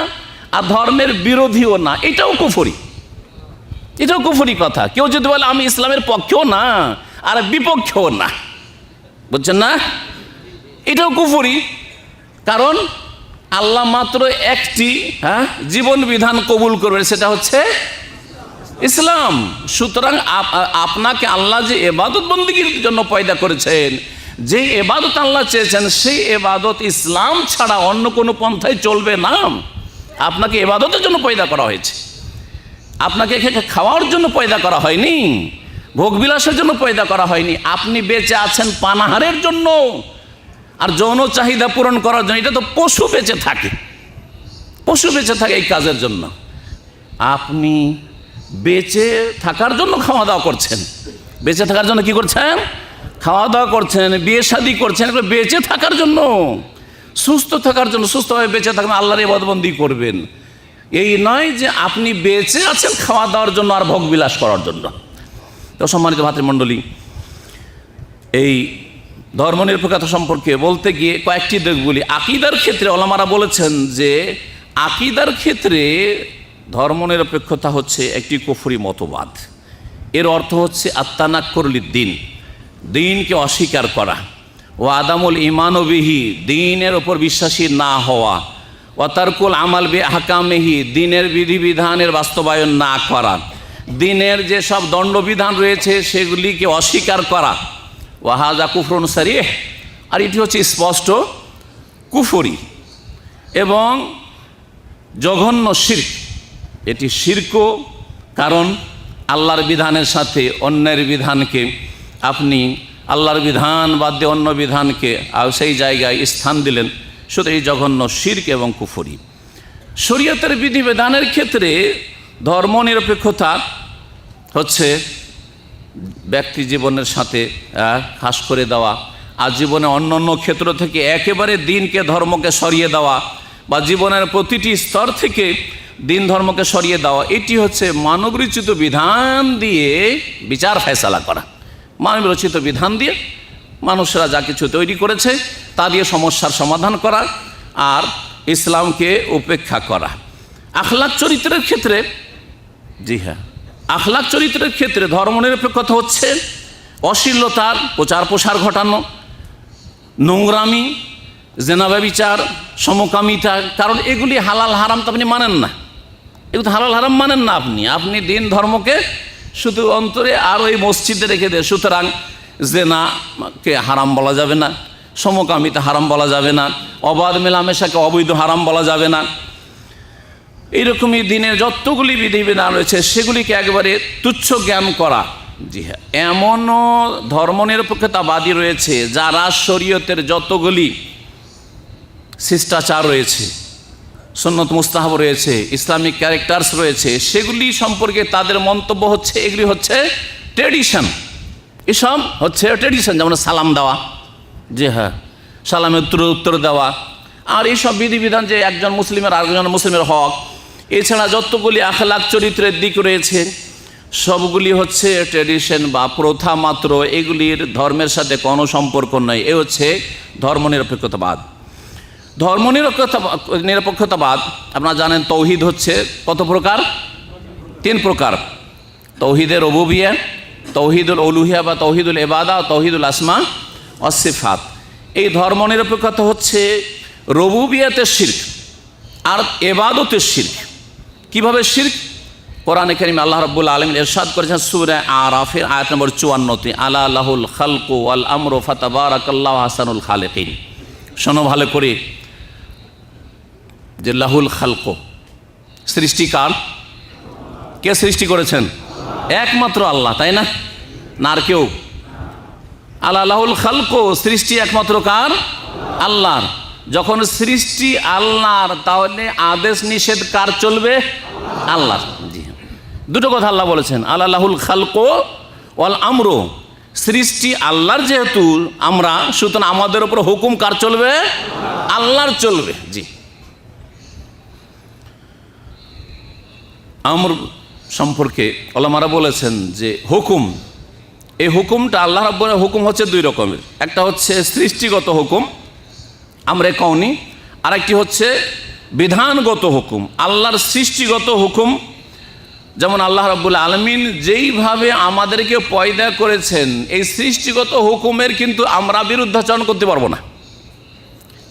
আর ধর্মের বিরোধীও না, এটাও কুফরি, এটাও কুফরি কথা। কেউ যদি বলে আমি ইসলামের পক্ষেও না আর বিপক্ষেও না, বুঝছেন না, এটাও কুফরি। কারণ আল্লাহ মাত্র একটি জীবন বিধান কবুল করবেন, সেটা হচ্ছে ইসলাম। সুতরাং আপনাকে আল্লাহ যে এবাদত বন্দেগীর জন্য পয়দা করেছেন, যে এবাদত আল্লাহ চেয়েছেন, সেই এবাদত ইসলাম ছাড়া অন্য কোনো পন্থায় চলবে না। আপনাকে এবাদতের জন্য পয়দা করা হয়েছে, আপনাকে খাওয়ার জন্য পয়দা করা হয়নি, ভোগবিলাসের জন্য পয়দা করা হয়নি। আপনি বেঁচে আছেন পানাহারের জন্য আর যৌন চাহিদা পূরণ করার জন্য। এটা তো পশু বেঁচে থাকে, পশু বেঁচে থাকে এই কাজের জন্য। আপনি বেঁচে থাকার জন্য খাওয়া দাওয়া করছেন, বেঁচে থাকার জন্য কি করছেন? খাওয়া দাওয়া করছেন, বিয়ে শাদী করছেন, বেঁচে থাকার জন্য, সুস্থ থাকার জন্য। সুস্থভাবে বেঁচে থাকবেন, আল্লাহর ইবাদতবন্দি করবেন। এই নয় যে আপনি বেঁচে আছেন খাওয়া দাওয়ার জন্য আর ভোগবিলাস করার জন্য। তো সম্মানিত ভাতৃমণ্ডলী, এই ধর্মনিরপেক্ষতা সম্পর্কে বলতে গিয়ে কয়েকটি দিক বলি। আকীদার ক্ষেত্রে ওলামারা বলেছেন যে আকীদার ক্ষেত্রে ধর্মনিরপেক্ষতা হচ্ছে একটি কুফরি মতবাদ। এর অর্থ হচ্ছে আত্তানাক্কুর লিদ্দিন, দিনকে অস্বীকার করা, ও আদামুল ঈমানু বিহি, দিনের ওপর বিশ্বাসী না হওয়া, ও তারকুল আমাল বি আহকামিহি, দিনের বিধিবিধানের বাস্তবায়ন না করা, দিনের যেসব দণ্ডবিধান রয়েছে সেগুলিকে অস্বীকার করা। ওয়াহাজা কুফরুন সারিহ, আর এটি হচ্ছে স্পষ্ট কুফরি এবং জঘন্য শিরক। এটি শিরকও, কারণ আল্লাহর বিধানের সাথে অন্যের বিধানকে আপনি আল্লাহর বিধান বাদ দিয়ে অন্য বিধানকে সেই জায়গায় স্থান দিলেন, শুধু এই জঘন্য শিরক এবং কুফরি। শরীয়তের বিধিবিধানের ক্ষেত্রে ধর্মনিরপেক্ষতা হচ্ছে ব্যক্তি জীবনের সাথে খাস করে দেওয়া, আর জীবনে অন্য অন্য ক্ষেত্র থেকে একেবারে দিনকে ধর্মকে সরিয়ে দেওয়া, বা জীবনের প্রতিটি স্তর থেকে দিন ধর্মকে সরিয়ে দেওয়া। এটি হচ্ছে মানবরচিত বিধান দিয়ে বিচার ফয়সালা করা। মানবরচিত বিধান দিয়ে মানুষরা যা কিছু তৈরি করেছে তা দিয়ে সমস্যার সমাধান করা আর ইসলামকে উপেক্ষা করা। আখলাক চরিত্রের ক্ষেত্রে, জি হ্যাঁ, আখলাক চরিত্রের ক্ষেত্রে ধর্মনিরপেক্ষতা হচ্ছে অশ্লীলতার প্রচার প্রসার ঘটানো, নোংরামি, জেনা ব্যভিচার, সমকামিতা। কারণ এগুলি হালাল হারাম তো আপনি মানেন না, এগুলো হালাল হারাম মানেন না আপনি দিন ধর্মকে শুধু অন্তরে আর ওই মসজিদে রেখে দেয়। সুতরাং জেনাকে হারাম বলা যাবে না, সমকামিতা হারাম বলা যাবে না, অবাধ মেলামেশাকে অবৈধ হারাম বলা যাবে না। এইরকমই দিনের যতগুলি বিধিবিধান রয়েছে সেগুলিকে একেবারে তুচ্ছ জ্ঞান করা। জি হ্যাঁ, এমনও ধর্মনিরপেক্ষতাবাদী রয়েছে যারা শরীয়তের যতগুলি শিষ্টাচার রয়েছে, সুন্নত মুস্তাহাব রয়েছে, ইসলামিক ক্যারেক্টার্স রয়েছে, সেগুলি সম্পর্কে তাদের মন্তব্য হচ্ছে এগুলি হচ্ছে ট্রেডিশন। এসব হচ্ছে ট্রেডিশন, যেমন সালাম দেওয়া, জি হ্যাঁ, সালামের উত্তর দেওয়া, আর এইসব বিধিবিধান যে একজন মুসলিমের আরেকজন মুসলিমের হক, এছাড়া যতগুলি আখলাক চরিত্রের দিক রয়েছে সবগুলি হচ্ছে ট্রেডিশন বা প্রথা মাত্র, এগুলির ধর্মের সাথে কোনো সম্পর্ক নয়। এ হচ্ছে ধর্মনিরপেক্ষতাবাদ। ধর্মনিরপেক্ষতাবাদ আপনারা জানেন তৌহিদ হচ্ছে কত প্রকার? 3 প্রকার। তৌহিদের রুবুবিয়্যাহ, তৌহিদুল উলুহিয়া বা তৌহিদুল ইবাদা, তৌহিদুল আসমা ওয়াস সিফাত। এই ধর্মনিরপেক্ষতা হচ্ছে রুবুবিয়্যাতের শিরক আর ইবাদতের শিরক। কিভাবে শিরক? কোরআনে কারীমে আল্লাহ রাব্বুল আলামিন ইরশাদ করেছেন সূরা আরাফের আয়াত নম্বর 54-তে, আলা লাহুল খালকু ওয়াল আমরু ফাতাবারাকাল্লাহু আহসানুল খালিকিন। শোনো ভালো করে যে লাহুল খালকু, সৃষ্টি কার? কে সৃষ্টি করেছেন? একমাত্র আল্লাহ, তাই না? না আর কেউ? আলা লাহুল খালকু, সৃষ্টি একমাত্র কার? আল্লাহর। যখন সৃষ্টি আল্লাহর, তাহলে আদেশ নিষেধ কার চলবে? আল্লাহর। জি, দুটো কথা আল্লাহ বলেছেন, আলা লাহুল খালকু ওয়াল আমরু, সৃষ্টি আল্লাহর যেহেতু আমরা, সুতরাং আমাদের উপর হুকুম কার চলবে? আল্লাহর চলবে। জি, আমর সম্পর্কে ওলামারা বলেছেন যে হুকুম, এই হুকুমটা আল্লাহ রাব্বুল হুকুম হচ্ছে দুই রকমের। একটা হচ্ছে সৃষ্টিগত হুকুম আমরে কওনি, আরেকটি হচ্ছে বিধানগত হুকুম। আল্লাহর সৃষ্টিগত হুকুম, যেমন আল্লাহ রাব্বুল আলামিন যেইভাবে আমাদেরকে পয়দা করেছেন, এই সৃষ্টিগত হুকুমের কিন্তু আমরা বিরুদ্ধাচরণ করতে পারবো না।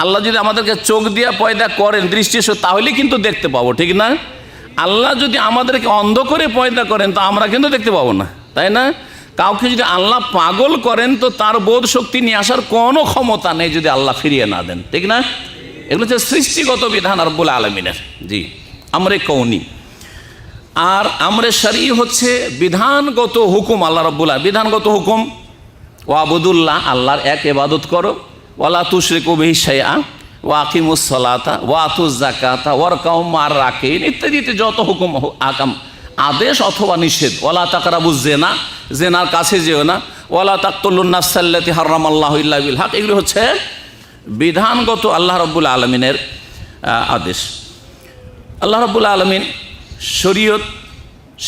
আল্লাহ যদি আমাদেরকে চোখ দিয়ে পয়দা করেন দৃষ্টি, তাহলে কিন্তু দেখতে পাবো, ঠিক না? আল্লাহ যদি আমাদেরকে অন্ধ করে পয়দা করেন তো আমরা কিন্তু দেখতে পাবো না, তাই না? কাউকে যদি আল্লাহ পাগল করেন তো তার বোধ শক্তি নিয়ে আসার কোনো ক্ষমতা নেই যদি আল্লাহ ফিরিয়ে না দেন, ঠিক না? এগুলো হচ্ছে সৃষ্টিগত বিধান রাব্বুল আলামিনের। জি, আমরে কওনি। আর আমরে শরঈ হচ্ছে বিধানগত হুকুম আল্লাহ রাব্বুল আলামিন। বিধানগত হুকুম, ওয়াবুদুল্লাহ, আল্লাহর এক ইবাদত করো, ওয়ালা তুশরিকু বিহি শাইআ, ওয়া আকিমুস সালাতা ওয়া আতুজ যাকাতা ওয়ারকাউ মা'আর রাকিন, ইত্যাদিতে যত হুকুম আকাম আদেশ অথবা নিষেধ। ওয়ালা তাকরাবুজ জিনা, জিনার কাছে যেও না। ওয়ালা তাকতুলুন নাফসাল্লাতী হারামাল্লাহু ইল্লা বিল হক। এগুলো হচ্ছে বিধানগত আল্লাহ রাব্বুল আলামিনের আদেশ। আল্লাহ রাব্বুল আলামিন শরীয়ত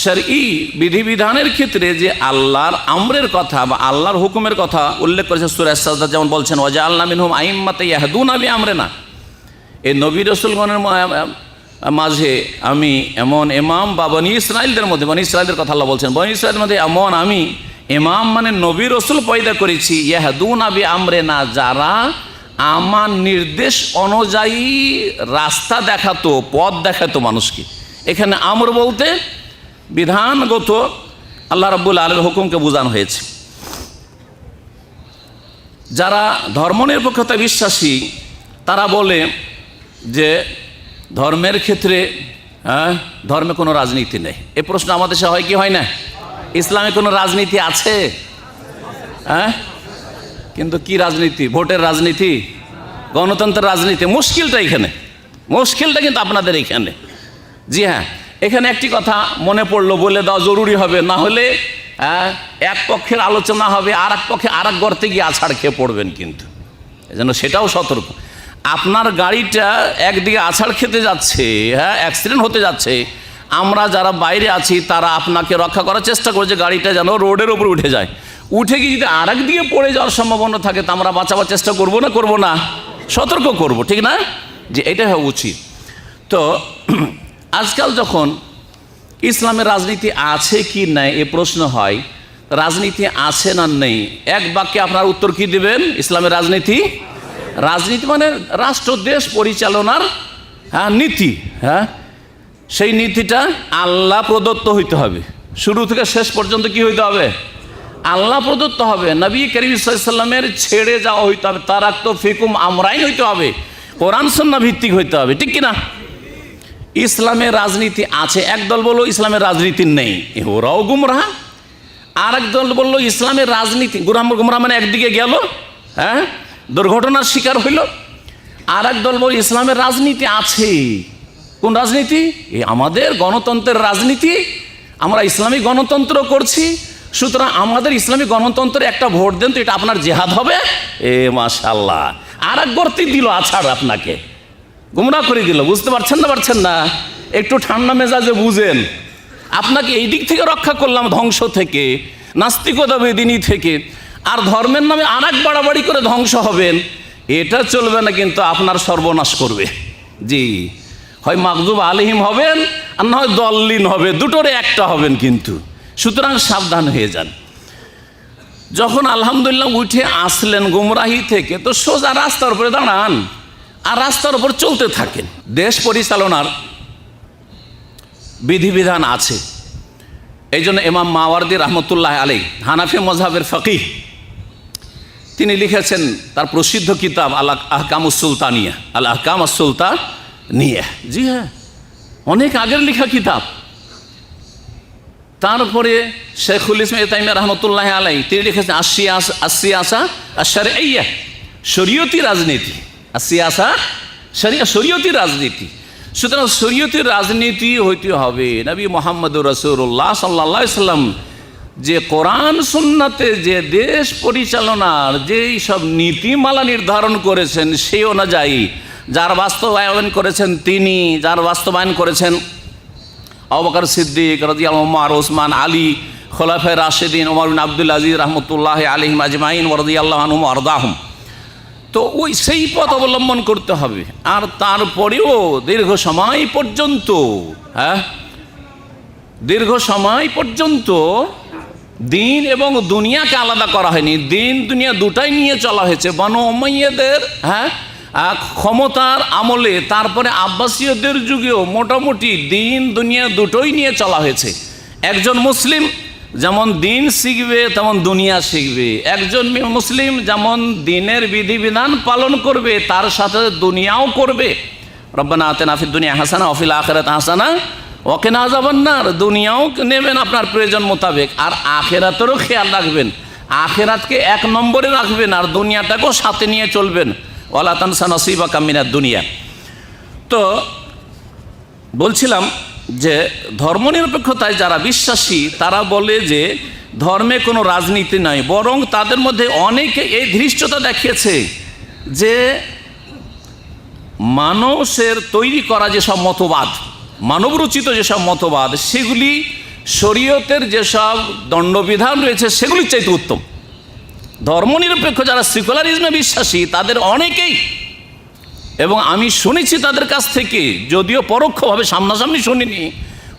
শরঈ বিধিবিধানের ক্ষেত্রে যে আল্লাহর আমরের কথা বা আল্লাহর হুকুমের কথা উল্লেখ করেছে সূরা সাজদা, যেমন বলছেন ওয়াজআলনা মিনহুম আইম্মাতান ইয়াহদুনা বিআমরিনা। এই নবী রাসূলগণের মাঝে আমি এমন ইমাম বা বনী ইসরাইলদের মধ্যে, বনী ইসরাইলদের কথা আল্লাহ বলছেন, বনী ইসরাইলের মধ্যে এমন আমি ইমাম মানে নবী রাসূল পয়দা করেছি, ইয়াহদুনা বিআমরিনা, যারা আমার নির্দেশ অনুযায়ী রাস্তা দেখাতো, পথ দেখাতো মানুষকে। এখানে আমর বলতে বিধানগত আল্লাহ রাব্বুল আলামিনের হুকুমকে বোঝানো হয়েছে। যারা ধর্মনিরপেক্ষতা বিশ্বাসী তারা বলে যে ধর্মের ক্ষেত্রে ধর্মে কোনো রাজনীতি নেই। এই প্রশ্ন আমাদের দেশে হয় কি হয় না? ইসলামে কোনো রাজনীতি আছে? কিন্তু কি রাজনীতি? ভোটের রাজনীতি, গণতন্ত্রের রাজনীতি। মুশকিলটা এখানে, মুশকিলটা কিন্তু আপনাদের এখানে। জি হ্যাঁ, এখানে একটি কথা মনে পড়লো, বলে দেওয়া জরুরি হবে, না হলে এক পক্ষের আলোচনা হবে, আর এক পক্ষে আর এক গর্তে গিয়ে আছাড় খেয়ে পড়বেন কিন্তু, যেন সেটাও সতর্ক। আপনার গাড়িটা একদিকে আছাড় খেতে যাচ্ছে, অ্যাক্সিডেন্ট হতে যাচ্ছে, আমরা যারা বাইরে আছি তারা আপনাকে রক্ষা করার চেষ্টা করছে, গাড়িটা যেন রোডের উপরে উঠে যায়। উঠে গিয়ে যদি আর এক দিকে পড়ে যাওয়ার সম্ভাবনা থাকে তা আমরা বাঁচাবার চেষ্টা করবো না, করবো না? সতর্ক করব, ঠিক না? যে এটা হওয়া উচিত। তো আজকাল যখন ইসলামের রাজনীতি আছে কি নাই এ প্রশ্ন হয়, রাজনীতি আছে না নেই, এক বাক্যে আপনার উত্তর কি দিবেন? ইসলামের রাজনীতি, রাজনীতি মানে রাষ্ট্র দেশ পরিচালনার নীতি। সেই নীতিটা আল্লাহ প্রদত্ত হইতে হবে, শুরু থেকে শেষ পর্যন্ত কি হইতে হবে? আল্লাহ প্রদত্ত হবে। নবী করিম সাল্লাল্লাহু আলাইহি ওয়াসাল্লামের ছেড়ে যাওয়া হইতে হবে, তারাক্তু ফিকুম আমরাইন হইতে হবে, কোরআন সুন্নাহ ভিত্তিক হইতে হবে, ঠিক কিনা? ইসলামের রাজনীতি আছে, একদল বললো ইসলামের রাজনীতি নেই, ওরাও গুমরাহ। আর একদল বললো ইসলামের রাজনীতি, গুমরাহ মানে একদিকে গেল, দুর্ঘটনার শিকার হইল। আর একদল বলল ইসলামের রাজনীতি আছে। কোন রাজনীতি? এই আমাদের গণতন্ত্রের রাজনীতি, আমরা ইসলামী গণতন্ত্র করছি, সুতরাং আমাদের ইসলামী গণতন্ত্রে একটা ভোট দেন তো এটা আপনার জেহাদ হবে। মাশাআল্লাহ, আর এক গর্তে দিল আছাড়, আপনাকে গুমরাহ করে দিল। বুঝতে পারছেন না? পারছেন না? একটু ঠান্ডা মেজাজে বুঝেন। আপনাকে এই দিক থেকে রক্ষা করলাম, ধ্বংস থেকে, নাস্তিকতা বেদিনী থেকে, আর ধর্মের নামে আর এক বাড়াবাড়ি করে ধ্বংস হবেন, এটা চলবে না, কিন্তু আপনার সর্বনাশ করবে। জি, হয় মাগদুব আলাইহিম হবেন আর না হয় দল্লিন হবে, দুটোরে একটা হবেন কিন্তু। সুতরাং সাবধান হয়ে যান। যখন আলহামদুলিল্লাহ উঠে আসলেন গুমরাহি থেকে, তো সোজা রাস্তার উপরে দাঁড়ান আর রাস্তার উপর চলতে থাকেন। দেশ পরিচালনার বিধিবিধান আছে। এই জন্য ইমাম মাওয়ারদি রহমতুল্লাহ আলাইহ, হানাফি মযহাবের ফকিহ, তিনি লিখেছেন তার প্রসিদ্ধ কিতাব আল আহকামুস সুলতানিয়া, আল আহকামুস সুলতানিয়া। জি হ্যাঁ, অনেক আগের লেখা কিতাব। তারপরে শেখুল ইসলাম ইবনে তাইমিয়া রহমতুল্লাহ আলাইহ তিনি লিখেছেন আসিয়াসা আশ-শারঈয়্যা, শরীয়তি রাজনীতি। আসিয়াসা শরিয়া, শরীয়তি রাজনীতি। সুতরাং শরীয়তের রাজনীতি হইতে হবে। নবী মুহাম্মদুর রাসূলুল্লাহ সাল্লাল্লাহু আলাইহি ওয়াসাল্লাম যে কোরআন সুন্নাতে যে দেশ পরিচালনার যেই সব নীতিমালা নির্ধারণ করেছেন সেই অনুযায়ী যার বাস্তবায়ন করেছেন তিনি, যার বাস্তবায়ন করেছেন আবু বকর সিদ্দিক রাদিয়াল্লাহু আনহু, ওমর, ওসমান, আলী, খোলাফায়ে রাশেদিন, ওমর বিন আব্দুল আজিজ রহমতুল্লাহ আলাইহিম আজমাইন রাদিয়াল্লাহু আনহুম ওয়া আরদাহুম। তো ওই সেই পথ অবলম্বন করতে হবে। আর তারপরেও দীর্ঘ সময় পর্যন্ত দিন এবং দুনিয়াকে আলাদা করা হয়নি, দিন দুনিয়া দুটাই নিয়ে চলা হয়েছে। বনু উমাইয়াদের ক্ষমতার আমলে, তারপরে আব্বাসীয়দের যুগেও মোটামুটি দিন দুনিয়া দুটোই নিয়ে চলা হয়েছে। একজন মুসলিম যেমন দিন শিখবে তেমন দুনিয়া শিখবে, একজন মুসলিম যেমন দিনের বিধিবিধান পালন করবে তার সাথে দুনিয়াও করবে। রব্বানা আতিনা ফিদ দুনিয়া হাসানা ওয়া ফিল আখিরাতি হাসানা ওয়া কিনা আযাবান্নার। দুনিয়াও নেবেন আপনার প্রয়োজন মোতাবেক, আর আখিরাতেরও খেয়াল রাখবেন। আখিরাতকে এক নম্বরে রাখবেন আর দুনিয়াটাকেও সাথে নিয়ে চলবেন। ওয়ালা তানসা নসিবাকা মিনাদ দুনিয়া। তো বলছিলাম যে ধর্মনিরপেক্ষতায় যারা বিশ্বাসী তারা বলে যে ধর্মে কোনো রাজনীতি নয়, বরং তাদের মধ্যে অনেকে এই ধৃষ্টতা দেখিয়েছে যে মানুষের তৈরি করা যেসব মতবাদ, মানবরচিত যেসব মতবাদ, সেগুলি শরীয়তের যেসব দণ্ডবিধান রয়েছে সেগুলির চাইতে উত্তম। ধর্মনিরপেক্ষ যারা সেকুলারিজমে বিশ্বাসী তাদের অনেকেই, এবং আমি শুনেছি তাদের কাছ থেকে, যদিও পরোক্ষভাবে সামনাসামনি শুনিনি,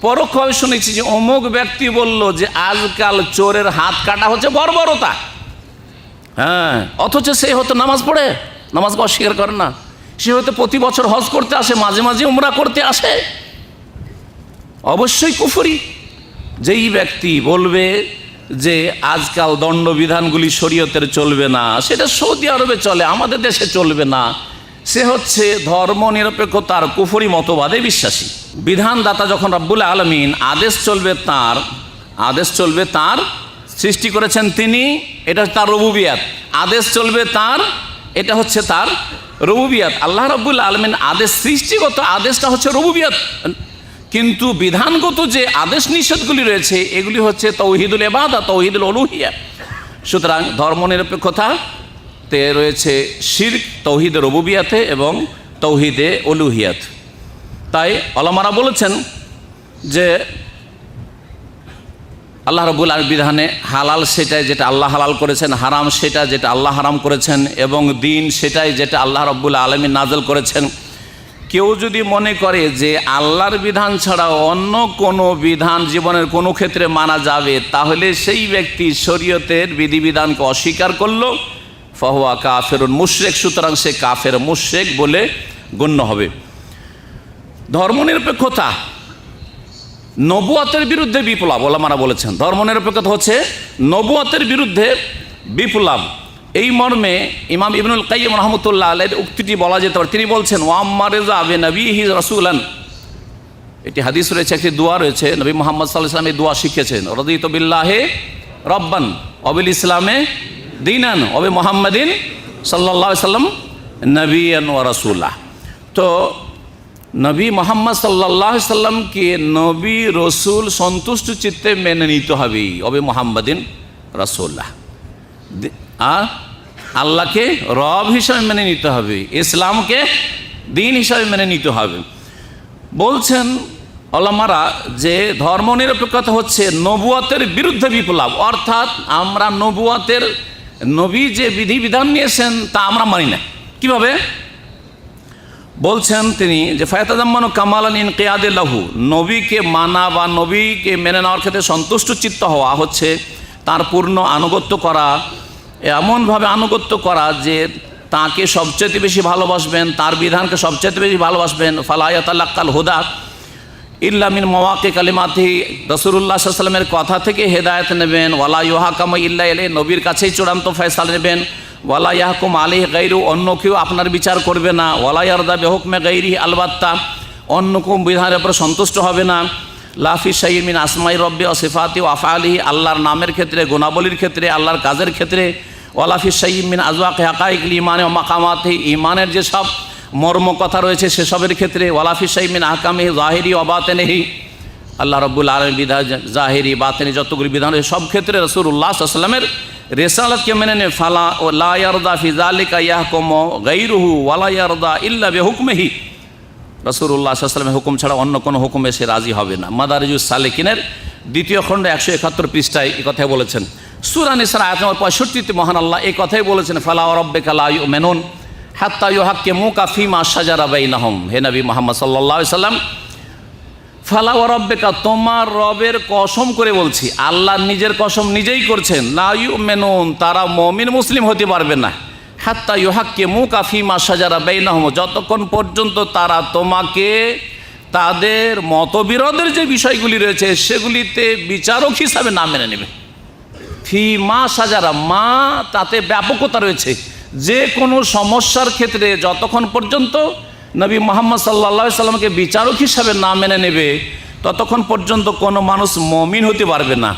পরোক্ষভাবে শুনেছি যে অমুক ব্যক্তি বলল যে আজকাল চোরের হাত কাটা হচ্ছে বর্বরতা। অথচ সে হয়তো নামাজ পড়ে, নামাজকে অস্বীকার করে না, সে হয়তো প্রতি বছর হজ করতে আসে, মাঝে মাঝে উমরা করতে আসে, অবশ্যই কুফরি। যেই ব্যক্তি বলবে যে আজকাল দণ্ডবিধানগুলি শরীয়তের চলবে না, সেটা সৌদি আরবে চলে, আমাদের দেশে চলবে না, সে হচ্ছে ধর্মনিরপেক্ষতার কুফরি মতবাদে বিশ্বাসী। বিধানদাতা যখন রব্বুল আলামিন আদেশ চলবে তার, সৃষ্টি করেছেন তিনি, এটা তার রুবুবিয়াত। আদেশ চলবে তার, এটা হচ্ছে তার রুবুবিয়াত। আল্লাহ রব্বুল আলামিন আদেশ, সৃষ্টিগত আদেশটা হচ্ছে রুবুবিয়াত, কিন্তু বিধানগত যে আদেশ নিষেধগুলি রয়েছে এগুলি হচ্ছে তাওহীদুল ইবাদা, তাওহীদুল উলুহিয়া। সুতরাং ধর্মনিরপেক্ষতাতে রয়েছে শিরক তাওহীদে রুবুবিয়াতে এবং তাওহীদে উলুহিয়াত। তাই ওলামারা বলেছেন যে আল্লাহ রাব্বুল আলামিন বিধানে হালাল সেটাই যেটা আল্লাহ হালাল করেছেন, হারাম সেটা যেটা আল্লাহ হারাম করেছেন, এবং দিন সেটাই যেটা আল্লাহ রাব্বুল আলামিন নাযিল করেছেন। কেউ যদি মনে করে যে আল্লাহর বিধান ছাড়া অন্য কোনো বিধান জীবনের কোনো ক্ষেত্রে মানা যাবে, তাহলে সেই ব্যক্তি শরীয়তের বিধিবিধানকে অস্বীকার করলো, ফাহুয়া কাফেরুন মুশরিক। সুতরাং সে কাফের মুশরিক বলে গণ্য হবে। ধর্মনিরপেক্ষতা নবুয়তের বিরুদ্ধে বিপ্লব, ওলামারা বলেছেন ধর্মনিরপেক্ষতা হচ্ছে নবুয়তের বিরুদ্ধে বিপ্লব। এই মর্মে ইমাম ইবনুল কাইয়্যিম রাহমাতুল্লাহ আলাইহির উক্তিটি বলা যেতে পারে। তিনি বলছেন ওয়াম্মা রিজা বিনবিহি রাসূলান, এটি হাদিস রয়েছে, একটি দোয়া রয়েছে, নবী মুহাম্মদ সাল্লাল্লাহু আলাইহি ওয়াসাল্লাম এই দোয়া শিখিয়েছেন, রাদিতু বিল্লাহি রাব্বান ওয়া বিল ইসলামে দীনান ওয়া বি মুহাম্মাদিন সাল্লাল্লাহু আলাইহি ওয়াসাল্লাম নবিয়ান ওয়া রাসূলা। তো নবী মুহাম্মদ সাল্লাল্লাহু আলাইহি ওয়াসাল্লামকে নবী রসুল সন্তুষ্ট চিত্তে মেনে নিতে হবে, ওয়া বি মুহাম্মাদিন রাসূলা, আর আল্লাহকে রব হিসাবে মেনে নিতে হবে, ইসলামকে দিন হিসাবে মেনে নিতে হবে। বলছেন ওলামারা যে ধর্মনিরপেক্ষতা হচ্ছে নবুয়তের বিরুদ্ধে বিপ্লব, অর্থাৎ আমরা নবুয়তের নবী যে বিধিবিধান নিয়েছেন তা আমরা মানি না। কীভাবে বলছেন তিনি যে ফায়াতাজাম্মানু কামালান ইনকিয়াদে লাহু, নবীকে মানা বা নবীকে মেনে নেওয়ার ক্ষেত্রে সন্তুষ্ট চিত্ত হওয়া হচ্ছে তার পূর্ণ আনুগত্য করা, এমনভাবে আনুগত্য করা যে তাকে সবচেয়ে বেশি ভালোবাসবেন, তার বিধানকে সবচেয়ে বেশি ভালোবাসবেন। ফালা ইয়াতালাক্কাল হুদা ইল্লা মিন মাওয়াকি কালিমাতিহি, রাসূলুল্লাহ সাল্লাল্লাহু আলাইহি ওয়াসাল্লামের কথা থেকে হেদায়েত নেবেন। ওয়ালা ইউহাকামু ইল্লা ইলাইহি, নবীর কাছেই চূড়ান্ত ফয়সালা নেবেন। ওয়ালা ইয়াহকুম আলাইহি গায়রু, অন্য কেউ আপনার বিচার করবে না। ওয়ালা ইয়ারদা বিহুকমে গায়রিহি, আলবাত্তা অন্য কোন বিধানের উপর সন্তুষ্ট হবে না। লাফি শাইইন মিন আসমাই রব্বি ওয়া সিফাতি ওয়া আফআলিহি, আল্লাহর নামের ক্ষেত্রে, গুণাবলীর ক্ষেত্রে, আল্লাহর কাজের ক্ষেত্রে। ওয়ালাফি শাইইন মিন আজওয়াকি হাকাইকিল ঈমান ওয়া মাকামাতিহি, ঈমানের যেসব মর্ম কথা রয়েছে সেসবের ক্ষেত্রে। ওয়ালাফি শাইইন মিন আহকামিহি যাহিরি ওয়া বাতিনিহি, আল্লাহ রাব্বুল আলামিন বিধান, জাহেরি বাতিনি যতগুলি বিধান রয়েছে সব ক্ষেত্রে রাসূলুল্লাহ সাল্লাল্লাহু আলাইহি ওয়াসাল্লামের রিসালাতকে মেনে নেয়। ফালা ও লা ইয়ারদা ফি যালিকা ইয়াহকুমু গায়রুহু ওয়া লা ইয়ারদা ইল্লা বিহুকমিহি, রাসূলুল্লাহ সাল্লাল্লাহু আলাইহি ওয়াসাল্লামের হুকুম ছাড়া অন্য কোনো হুকুমে সে রাজি হবে না। মাদারিজুস সালিকিনের 2য় খণ্ড 171 পৃষ্ঠায় এই কথাই বলেছেন। সূরা নিসার আয়াত নম্বর 65 মহান আল্লাহ এই কথাই বলেছেন, ফালা ওয়া রাব্বিকা লা ইউমিনুন হাত্তা ইউহাক্কিমুকা ফীমা শাজারা বাইনাহুম। হে নবী মুহাম্মদ সাল্লাল্লাহু আলাইহি ওয়াসাল্লাম, ফালা ওয়া রাব্বিকা, তোমার রবের কসম করে বলছি, আল্লাহ নিজের কসম নিজেই করছেন, লা ইউমিনুন, তারা মুমিন মুসলিম হতে পারবে না, হাত্তা ইউহাক্কিমুকা ফীমা শাজারা বাইনাহুম, যতক্ষণ পর্যন্ত তারা তোমাকে তাদের মতবিরোধের যে বিষয়গুলি রয়েছে সেগুলিতে বিচারক হিসাবে না মেনে নেবে। ফীমা শাজারা, মা তাতে ব্যাপকতা রয়েছে, যে কোনো সমস্যার ক্ষেত্রে যতক্ষণ পর্যন্ত নবী মুহাম্মদ সাল্লাল্লাহু আলাইহি ওয়াসাল্লামকে বিচারক হিসাবে না মেনে নেবে ততক্ষণ পর্যন্ত কোনো মানুষ মুমিন হতে পারবে না।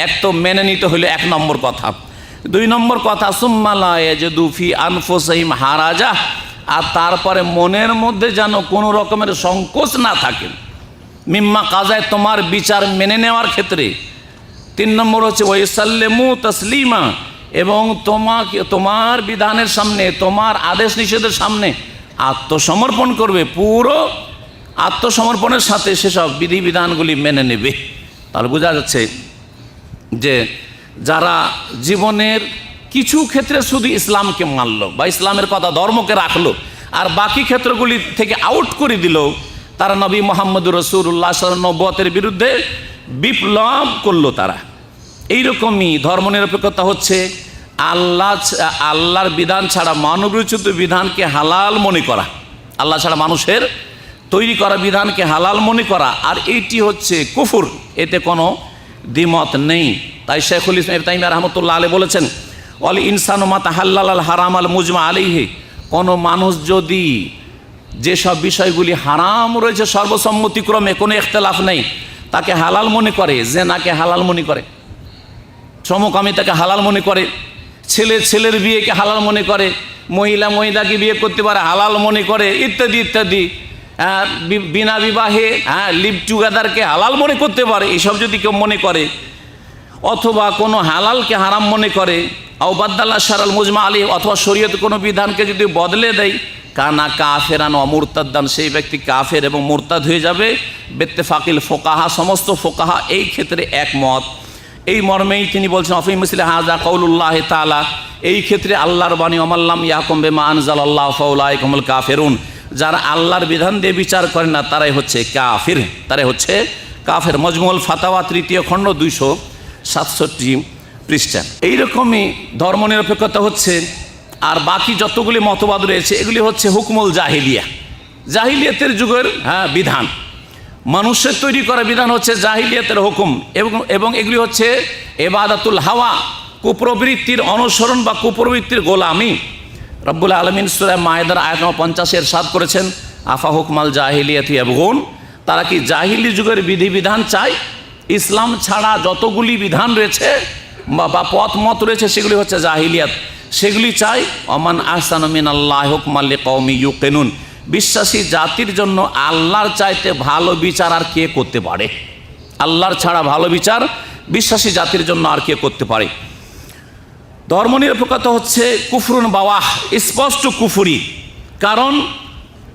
এক তো মেনে নিতে হলে 1 নম্বর কথা। 2 নম্বর কথা, সুম্মা লা ইয়াজিদু ফি আনফুসিহিম হারাজা, আর তারপরে মনের মধ্যে যেন কোনো রকমের সংকোচ না থাকে মিম্মা কাজায়, তোমার বিচার মেনে নেওয়ার ক্ষেত্রে। 3 নম্বর হচ্ছে ওয়াইসাল্লিমু তাসলিমা, এবং তোমার বিধানের সামনে, তোমার আদেশ নিষেধের সামনে আত্মসমর্পণ করবে, পুরো আত্মসমর্পণের সাথে সেসব বিধিবিধানগুলি মেনে নেবে। তাহলে বোঝা যাচ্ছে যে যারা জীবনের কিছু ক্ষেত্রে শুধু ইসলামকে মানলো বা ইসলামের কথা ধর্মকে রাখলো আর বাকি ক্ষেত্রগুলি থেকে আউট করে দিল, তারা নবী মুহাম্মদুর রাসূলুল্লাহ সাল্লাল্লাহু আলাইহি ওয়াসাল্লামের নবুয়তের বিরুদ্ধে বিপ্লব করলো। তারা এইরকমই ধর্মনিরপেক্ষতা হচ্ছে আল্লাহর বিধান ছাড়া মানবরচিত বিধানকে হালাল মনে করা, আল্লাহ ছাড়া মানুষের তৈরি করা বিধানকে হালাল মনে করা, আর এইটি হচ্ছে কুফর, এতে কোনো দ্বিমত নেই। তাই শেখুল ইসলাম ইবনে তাইমিয়া রাহমাতুল্লাহ আলাইহি বলেছেন, ওয়াল ইনসানু মা তাহাল্লাল হারাম আল মুজমা আলাইহি, কোনো মানুষ যদি যেসব বিষয়গুলি হারাম রয়েছে সর্বসম্মতিক্রমে কোনো ইখতিলাফ নেই তাকে হালাল মনে করে, জেনাকে হালাল মনে করে, সমকামিতাকে হালাল মনে করে, ছেলের বিয়েকে হালাল মনে করে, মহিলাকে বিয়ে করতে পারে হালাল মনে করে, ইত্যাদি ইত্যাদি, বিনা বিবাহে লিভ টুগেদারকে হালাল মনে করতে পারে, এইসব যদি কেউ মনে করে, অথবা কোনো হালালকে হারাম মনে করে, আওবাদ্দাল্লাহ শারাল মুজমা আলী, অথবা শরীয়ত কোনো বিধানকে যদি বদলে দেয়, কানা কাফেরান ওয়া মুরতাদ্দান, সেই ব্যক্তি কাফের এবং মুরতাদ হয়ে যাবে। বেত্তেফাকিল ফোকাহা, সমস্ত ফোকাহা এই ক্ষেত্রে একমত। এই মর্মেই তিনি বলছেন, অফি মিসলি হাযা কাউলুল্লাহ তাআলা, এই ক্ষেত্রে আল্লাহর বাণী, ওমাল্লাম ইয়াকুম বিমা আনজালাল্লাহু ফাউলাইকা হুমুল কাফিরুন, যারা আল্লাহর বিধান দিয়ে বিচার করে না তারাই হচ্ছে কাফির, তারাই হচ্ছে কাফের। মজমুল ফাতাওয়া 3য় খণ্ড 267 পৃষ্ঠা। এইরকমই ধর্মনিরপেক্ষতা হচ্ছে। আর বাকি যতগুলি মতবাদ রয়েছে এগুলি হচ্ছে হুকমুল জাহিলিয়া, জাহিলিয়াতের যুগের বিধান, মানুষের তৈরি করা বিধান হচ্ছে জাহিলিয়াতের হুকুম, এবং এগুলি হচ্ছে ইবাদাতুল হাওয়া, কুপ্রবৃত্তির অনুসরণ বা কুপ্রবৃত্তির গোলামি। রব্বুল আলামিন সূরা মায়েদার আয়াত নম্বর 50 এরশাদ করেছেন, আফা হুকমাল জাহিলিয়াতি ইয়াবগুন, তারা কি জাহিলি যুগের বিধিবিধান চায়? ইসলাম ছাড়া যতগুলি বিধান রয়েছে বা পথ মত রয়েছে সেগুলি হচ্ছে জাহিলিয়াত, সেগুলি চাই। ওমান আহসানু মিনাল্লাহি হুকমান লিকাওমি ইউকিনুন, বিশ্বাসী জাতির জন্য আল্লাহর চাইতে ভালো বিচার আর কে করতে পারে? আল্লাহর ছাড়া ভালো বিচার বিশ্বাসী জাতির জন্য আর কে করতে পারে? ধর্মনিরপেক্ষতা হচ্ছে কুফরুন বাওয়াহ, স্পষ্ট কুফরি, কারণ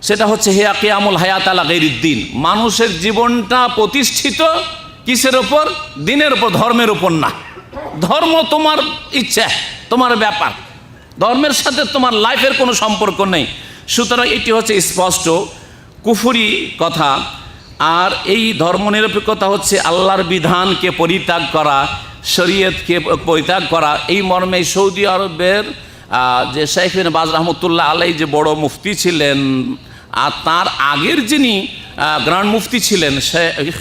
সেটা হচ্ছে হেয়া কিয়ামুল হায়াত আলা গায়রিদ্দিন, মানুষের জীবনটা প্রতিষ্ঠিত কিসের ওপর? দিনের ওপর, ধর্মের ওপর না। ধর্ম তোমার ইচ্ছা, তোমার ব্যাপার, ধর্মের সাথে তোমার লাইফের কোনো সম্পর্ক নেই। সুতরাং এটি হচ্ছে স্পষ্ট কুফরি কথা। আর এই ধর্মনিরপেক্ষতা হচ্ছে আল্লাহর বিধানকে পরিত্যাগ করা, শরীয়তকে পরিত্যাগ করা। এই মর্মে সৌদি আরবের যে শেখ বিন বাজ রহমতুল্লাহ আলাইহি যে বড় মুফতি ছিলেন, আর তার আগের যিনি গ্র্যান্ড মুফতি ছিলেন শেখ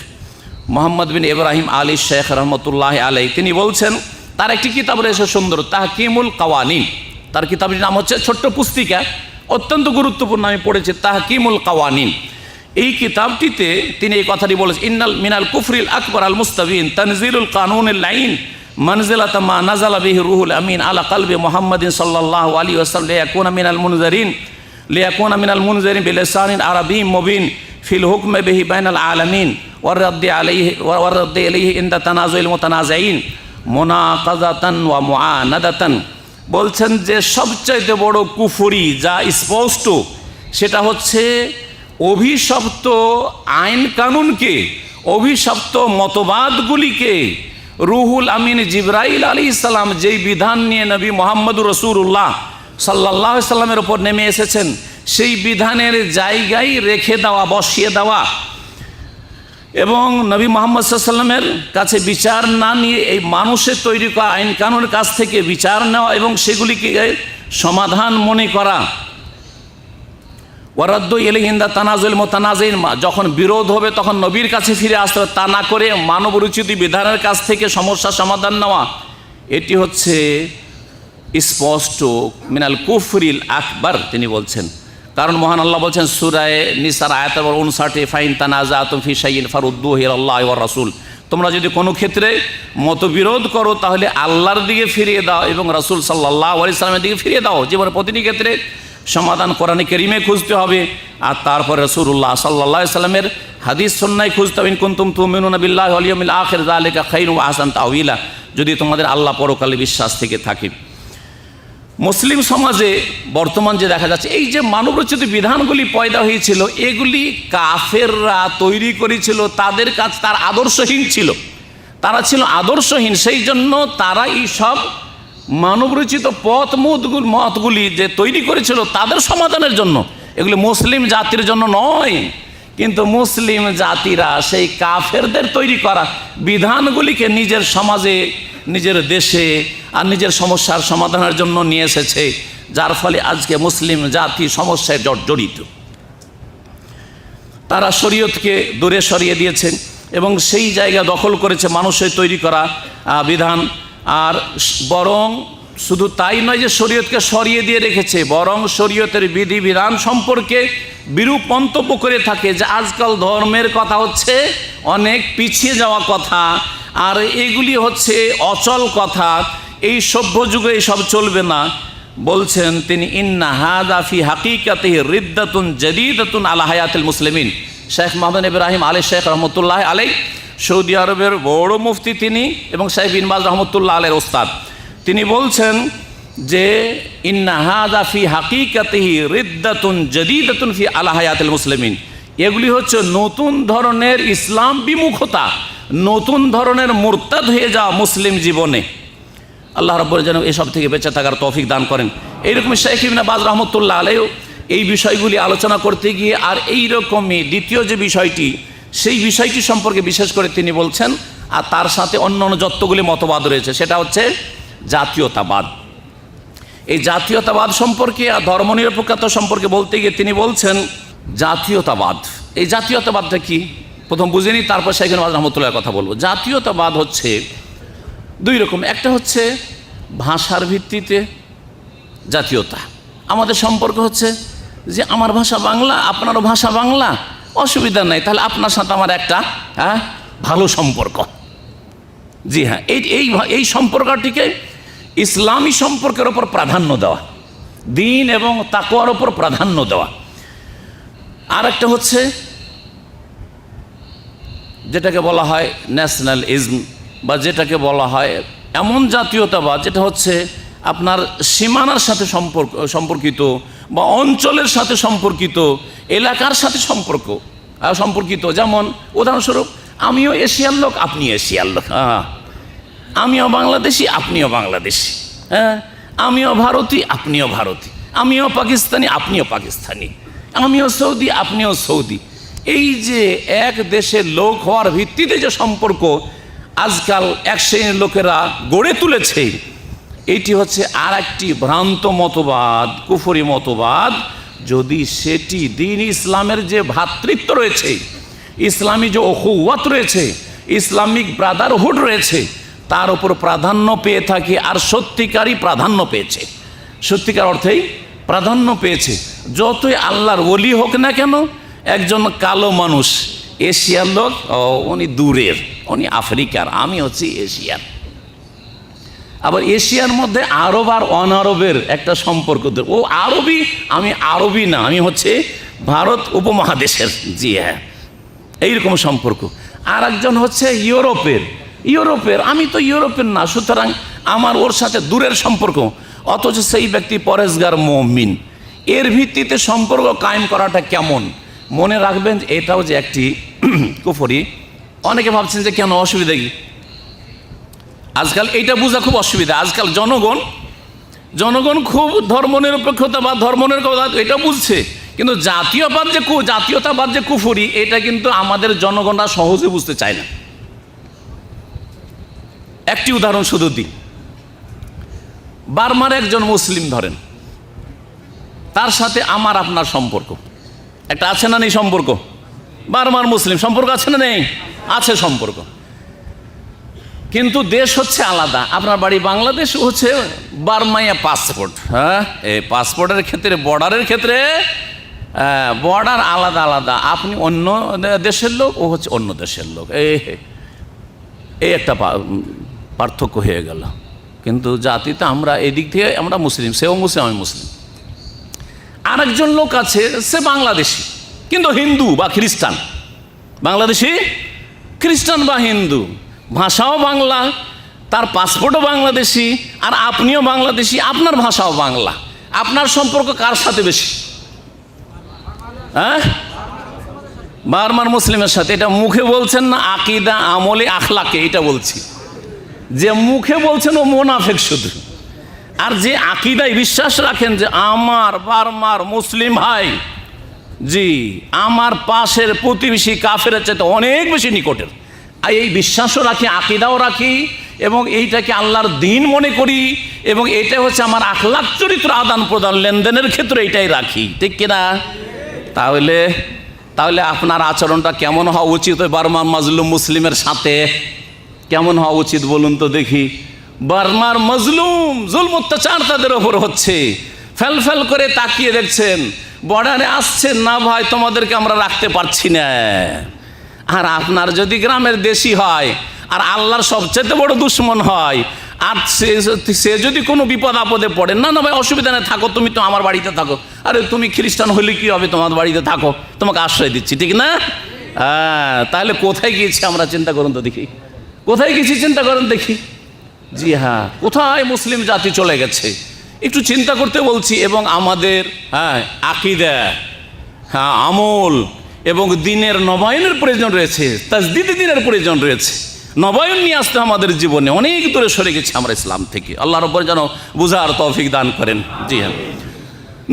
মোহাম্মদ বিন ইব্রাহিম আলী শেখ রহমতুল্লাহ আলাইহি, তিনি বলছেন, তার একটি কিতাব রয়েছে সুন্দর, তাহকিমুল কাওয়ানিন, তার কিতাবটির নাম হচ্ছে, ছোট্ট পুস্তিকা, অত্যন্ত গুরুত্বপূর্ণ, আমি পড়েছি, তাহকিমুল কাওয়ানিন। এই কিতাবটিতে তিনি এই কথাটি বলেছেন, ইন্নাল মিনাল কুফরিল আকবার আল মুস্তাবিন তানজিলুল কানুনিল লাইন মানজিলাতা মা নাযালা বিহি রুহুল আমিন আলা কলবি মুহাম্মাদিন সাল্লাল্লাহু আলাইহি ওয়াসাল্লাম লিয়াকুনা মিনাল মুনজিরিন বিলিসানিন আরাবিয়্যিন মুবিন ফিল হুকমি বিহি বাইনাল আলামিন ওয়ারদ্দি আলাইহি ইনদা তানাজুল মুতানাজিইন মুনাকাযাতান ওয়া মুআনাদাতান। বলছেন যে সবচাইতে বড় কুফরি যা স্পষ্ট সেটা হচ্ছে অভিশপ্ত আইন কানুনকে, অভিশপ্ত মতবাদগুলিকে রুহুল আমিন জিবরাইল আলাইহিস সালাম যেই বিধান নিয়ে নবী মুহাম্মদুর রাসূলুল্লাহ সাল্লাল্লাহু আলাইহি সাল্লামের উপর নেমে এসেছেন সেই বিধানের জায়গায় রেখে দেওয়া, বসিয়ে দেওয়া এবং নবী মুহাম্মদ সাল্লাল্লাহু আলাইহি সাল্লামের কাছে বিচার না নিয়ে এই মানুষের তৈরি করা আইন কানুনের কাছ থেকে বিচার নেওয়া এবং সেগুলিকে সমাধান মনে করা। ওয়ারাদ্দু ইলাইহি ইনদা তানাজুল মুতানাজিইন, যখন বিরোধ হবে তখন নবীর কাছে ফিরে আসতে হবে, তা না করে মানবরচিত বিধানের কাছ থেকে সমস্যা সমাধান নেওয়া। এটি হচ্ছে স্পষ্ট মিনাল কুফরিল আকবার তিনি বলছেন। কারণ মহান আল্লাহ বলছেন সূরা নিসার আয়াত নম্বর 59, ফাইন তানাজাতুম ফি শাইইন ফারুদ্দুহু ইলাল্লাহি ওয়ার রাসূল, তোমরা যদি কোনো ক্ষেত্রে মতবিরোধ করো তাহলে আল্লাহর দিকে ফিরিয়ে দাও এবং রাসূল সাল্লাল্লাহু আলাইহি সাল্লামের দিকে ফিরিয়ে দাও। জীবনের প্রতিটি ক্ষেত্রে সমাধান কোরআনে কারীমে খুঁজতে হবে, আর তারপর রাসূলুল্লাহ সাল্লাল্লাহু আলাইহি সাল্লামের হাদিস সুন্নাহয় খুঁজতে হবে। ইন কুনতুম তুমিনুনা বিল্লাহি ওয়াল ইয়াউমিল আখির যালিকা খায়রুন ওয়া আহসানু তাওয়িলা, যদি তোমাদের আল্লাহ পরকালে বিশ্বাস থেকে থাকে। মুসলিম সমাজে বর্তমান যে দেখা যাচ্ছে এই যে মানবরচিত বিধানগুলি পয়দা হয়েছিল এগুলি কাফেররা তৈরি করেছিল, তাদের কাছে তার আদর্শহীন ছিল, তারা ছিল আদর্শহীন, সেই জন্য তারা এই সব মানবরচিত মতগুলি যে তৈরি করেছিল তাদের সমাধানের জন্য, এগুলি মুসলিম জাতির জন্য নয়। কিন্তু মুসলিম জাতিরা সেই কাফেরদের তৈরি করা বিধানগুলিকে নিজের সমাজে, নিজের দেশে আর নিজের সমস্যার সমাধানের জন্য নিয়ে এসেছে, যার ফলে আজকে মুসলিম জাতি সমস্যায় জর্জরিত। তারা শরীয়তকে দূরে সরিয়ে দিয়েছে এবং সেই জায়গা দখল করেছে মানুষের তৈরি করা বিধান। আর বরং শুধু তাই নয় যে শরীয়তকে সরিয়ে দিয়ে রেখেছে, বরং শরীয়তের বিধিবিধান সম্পর্কে বিরূপ মন্তব্য করে থাকে যে আজকাল ধর্মের কথা হচ্ছে অনেক পিছিয়ে যাওয়া কথা, আর এগুলি হচ্ছে অচল কথা, এই সভ্য যুগে এইসব চলবে না। বলছেন তিনি ইন্না হাযা ফি হাকিকাতিহি রিদ্দাতুন জাদীদাতুন আলা হায়াতিল মুসলিমিন। শেখ মোহাম্মদ ইব্রাহিম আলী শেখ রহমতুল্লাহ আলাই, সৌদি আরবের বড় মুফতি তিনি এবং শেখ বিন বাজ রহমতুল্লাহ আলাইহির ওস্তাদ, তিনি বলছেন যে ইন্না হাযা ফি হাকিকাতিহি রিদ্দাতুন জাদীদাতুন ফি আলা হায়াতিল মুসলিমিন, এগুলি হচ্ছে নতুন ধরনের ইসলাম বিমুখতা, নতুন ধরনের মুরতাদ হয়ে যাওয়া মুসলিম জীবনে। আল্লাহ রাব্বুল যেন এসব থেকে বেঁচে থাকার তৌফিক দান করেন। এইরকম শেখ ইবনে বাজ রহমতুল্লাহ আলাইহিও এই বিষয়গুলি আলোচনা করতে গিয়ে আর এইরকমই দ্বিতীয় যে বিষয়টি, সেই বিষয়টি সম্পর্কে বিশেষ করে তিনি বলছেন, আর তার সাথে অন্য অন্য যতগুলি মতবাদ রয়েছে সেটা হচ্ছে জাতীয়তাবাদ। এই জাতীয়তাবাদ সম্পর্কে আর ধর্মনিরপেক্ষতা সম্পর্কে বলতে গিয়ে তিনি বলছেন জাতীয়তাবাদ, এই জাতীয়তাবাদটা কি প্রথম বুঝে নিই, তারপর শেখ ইবনে বাজ রহমতুল্লাহর কথা বলবো। জাতীয়তাবাদ হচ্ছে দুই রকম, একটা হচ্ছে ভাষার ভিত্তিতে জাতীয়তা, আমাদের সম্পর্ক হচ্ছে যে আমার ভাষা বাংলা, আপনারও ভাষা বাংলা, অসুবিধা নাই, তাহলে আপনার সাথে আমার একটা ভালো সম্পর্ক। জি হ্যাঁ, এই সম্পর্কটিকে ইসলামী সম্পর্কের ওপর প্রাধান্য দেওয়া, দিন এবং তাকওয়ার ওপর প্রাধান্য দেওয়া। আর একটা হচ্ছে যেটাকে বলা হয় ন্যাশনালিজম, বা যেটাকে বলা হয় এমন জাতীয়তাবাদ যেটা হচ্ছে আপনার সীমানার সাথে সম্পর্কিত বা অঞ্চলের সাথে সম্পর্কিত, এলাকার সাথে সম্পর্কিত। যেমন উদাহরণস্বরূপ আমিও এশিয়ার লোক, আপনি এশিয়ার লোক, আমিও বাংলাদেশি, আপনিও বাংলাদেশি, হ্যাঁ, আমিও ভারতী, আপনিও ভারতী, আমিও পাকিস্তানি, আপনিও পাকিস্তানি, আমিও সৌদি, আপনিও সৌদি। এই যে এক দেশের লোক হওয়ার ভিত্তিতে যে সম্পর্ক আজকাল এক শ্রেণীর লোকেরা গড়ে তুলেছে, এটি হচ্ছে আর একটি ভ্রান্ত মতবাদ, কুফরি মতবাদ। যদি সেটি দ্বীন ইসলামের যে ভ্রাতৃত্ব রয়েছে, ইসলামী যে উখুওয়াত রয়েছে, ইসলামিক ব্রাদারহুড রয়েছে, তার উপর প্রাধান্য পেয়ে থাকে, আর সত্যিকারই প্রাধান্য পেয়েছে, সত্যিকার অর্থেই প্রাধান্য পেয়েছে। যতই আল্লাহর ওলি হোক না কেন, একজন কালো মানুষ, এশিয়ার লোক, উনি দূরের, উনি আফ্রিকার, আমি হচ্ছি এশিয়ার। আবার এশিয়ার মধ্যে আরব আর অনারবের একটা সম্পর্ক, ও আরবি, আমি আরবি না, আমি হচ্ছে ভারত উপমহাদেশের। জি হ্যাঁ, এইরকম সম্পর্ক। আর একজন হচ্ছে ইউরোপের। আমি তো ইউরোপের না, সুতরাং আমার ওর সাথে দূরের সম্পর্ক, অথচ সেই ব্যক্তি পরেশগার মুমিন। এর ভিত্তিতে সম্পর্ক কায়েম করাটা কেমন? মনে রাখবেন এটাও যে একটি কুফরি। অনেকে ভাবছেন যে কেন, অসুবিধা কি? আজকাল এইটা বোঝা খুব অসুবিধা। আজকাল জনগণ খুব ধর্মনিরপেক্ষতা বা ধর্মনিরপেক্ষতা এটা বুঝছে, কিন্তু জাতীয়তাবাদ যে কুফরি, এটা কিন্তু আমাদের জনগণরা সহজে বুঝতে চায় না। একটি উদাহরণ শুধু দিই। বার্মার একজন মুসলিম ধরেন, তার সাথে আমার আপনার সম্পর্ক একটা আছে না নেই? সম্পর্ক বার্মার মুসলিম সম্পর্ক আছে না নেই? আছে সম্পর্ক, কিন্তু দেশ হচ্ছে আলাদা। আপনার বাড়ি বাংলাদেশ, হচ্ছে বার্মাইয়া পাসপোর্ট। হ্যাঁ, এই পাসপোর্টের ক্ষেত্রে, বর্ডারের ক্ষেত্রে বর্ডার আলাদা আলাদা। আপনি অন্য দেশের লোক, ও হচ্ছে অন্য দেশের লোক। এই একটা পার্থক্য হয়ে গেল। কিন্তু জাতিতে আমরা এদিক থেকে আমরা মুসলিম, সেও মুসলিম, আমি মুসলিম। আরেকজন লোক আছে, সে বাংলাদেশি কিন্তু হিন্দু বা খ্রিস্টান। বাংলাদেশি, খ্রিস্টান বা হিন্দু, ভাষাও বাংলা, তার পাসপোর্টও বাংলাদেশি, আর আপনিও বাংলাদেশি, আপনার ভাষাও বাংলা। আপনার সম্পর্ক কার সাথে বেশি? হ্যাঁ, বার্মার মুসলিমের সাথে। এটা মুখে বলছেন না, আকিদা আমলে আখলাকে এটা বলছি। যে মুখে বলছেন ও মুনাফিক শুধু, আর যে আকিদায় বিশ্বাস রাখেন যে আমার বার্মার মুসলিম ভাই, জি আমার পাশের প্রতিবেশী কাফেরের চাইতে অনেক বেশি নিকটের, আর এই বিশ্বাসও রাখি, আকিদাও রাখি, এবং এইটাকে আল্লাহর দিন মনে করি, এবং এটা হচ্ছে আমার আখলাক চরিত্র আদান প্রদান লেনদেনের ক্ষেত্রে এটাই রাখি, ঠিক কিনা? তাহলে আপনার আচরণটা কেমন হওয়া উচিত ওই বার্মার মাজলুম মুসলিমের সাথে? কেমন হওয়া উচিত বলুন তো দেখি? বার্মার মজলুম, জুলম অত্যাচার তাদের ওপর হচ্ছে, ফেল করে তাকিয়ে দেখছেন, বর্ডারে আসছেন না ভাই, তোমাদেরকে আমরা রাখতে পারছি না। আর আপনার যদি গ্রামের দেশি হয় আর আল্লাহর সবচেয়ে বড় দুশ্মন হয়, আর সে যদি কোনো বিপদ আপদে পড়ে, না ভাই অসুবিধা নেই, থাকো, তুমি তো আমার বাড়িতে থাকো। আরে তুমি খ্রিস্টান হলে কি হবে, তোমার বাড়িতে থাকো, তোমাকে আশ্রয় দিচ্ছি, ঠিক না? হ্যাঁ, তাহলে কোথায় গিয়েছি আমরা? চিন্তা করুন তো দেখি, কোথায় গেছি? চিন্তা করেন দেখি। জি হ্যাঁ, কোথায় মুসলিম জাতি চলে গেছে? একটু চিন্তা করতে বলছি। এবং আমাদের আকিদা, আমল এবং দিনের নবায়নের প্রয়োজন রয়েছে, তাজদিদে দিনের প্রয়োজন রয়েছে। নবায়ন নিয়ে আসতে আমাদের জীবনে অনেক দূরে সরে গেছি আমরা ইসলাম থেকে। আল্লাহ রাব্বুল যেন বুঝার তৌফিক দান করেন। জি হ্যাঁ,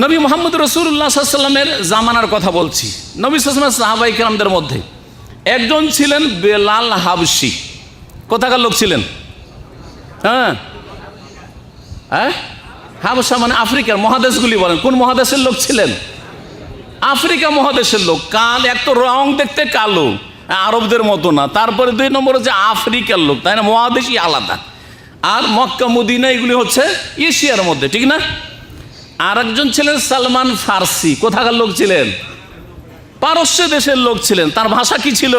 নবী মুহাম্মদ রাসূলুল্লাহ সাল্লাল্লাহু আলাইহি ওয়াসাল্লামের জামানার কথা বলছি। নবী সাল্লাল্লাহু আলাইহি ওয়াসাল্লাম সাহাবায়ে কেরামদের মধ্যে একজন ছিলেন বেলাল হাবশি। কোথাকার লোক ছিলেন? হাবশা মানে আফ্রিকার মহাদেশগুলি বলেন। কোন মহাদেশের লোক ছিলেন? আফ্রিকা মহাদেশের লোক। কাল এক তো রং দেখতে কালো, আরবদের মতো না। তারপরে 2 নম্বর হচ্ছে আফ্রিকার লোক, তাই না? মহাদেশই আলাদা। আর মক্কা মদিনা এগুলি হচ্ছে এশিয়ার মধ্যে, ঠিক না? আর একজন ছিলেন সালমান ফার্সি। কোথাকার লোক ছিলেন? পারস্য দেশের লোক ছিলেন। তার ভাষা কি ছিল?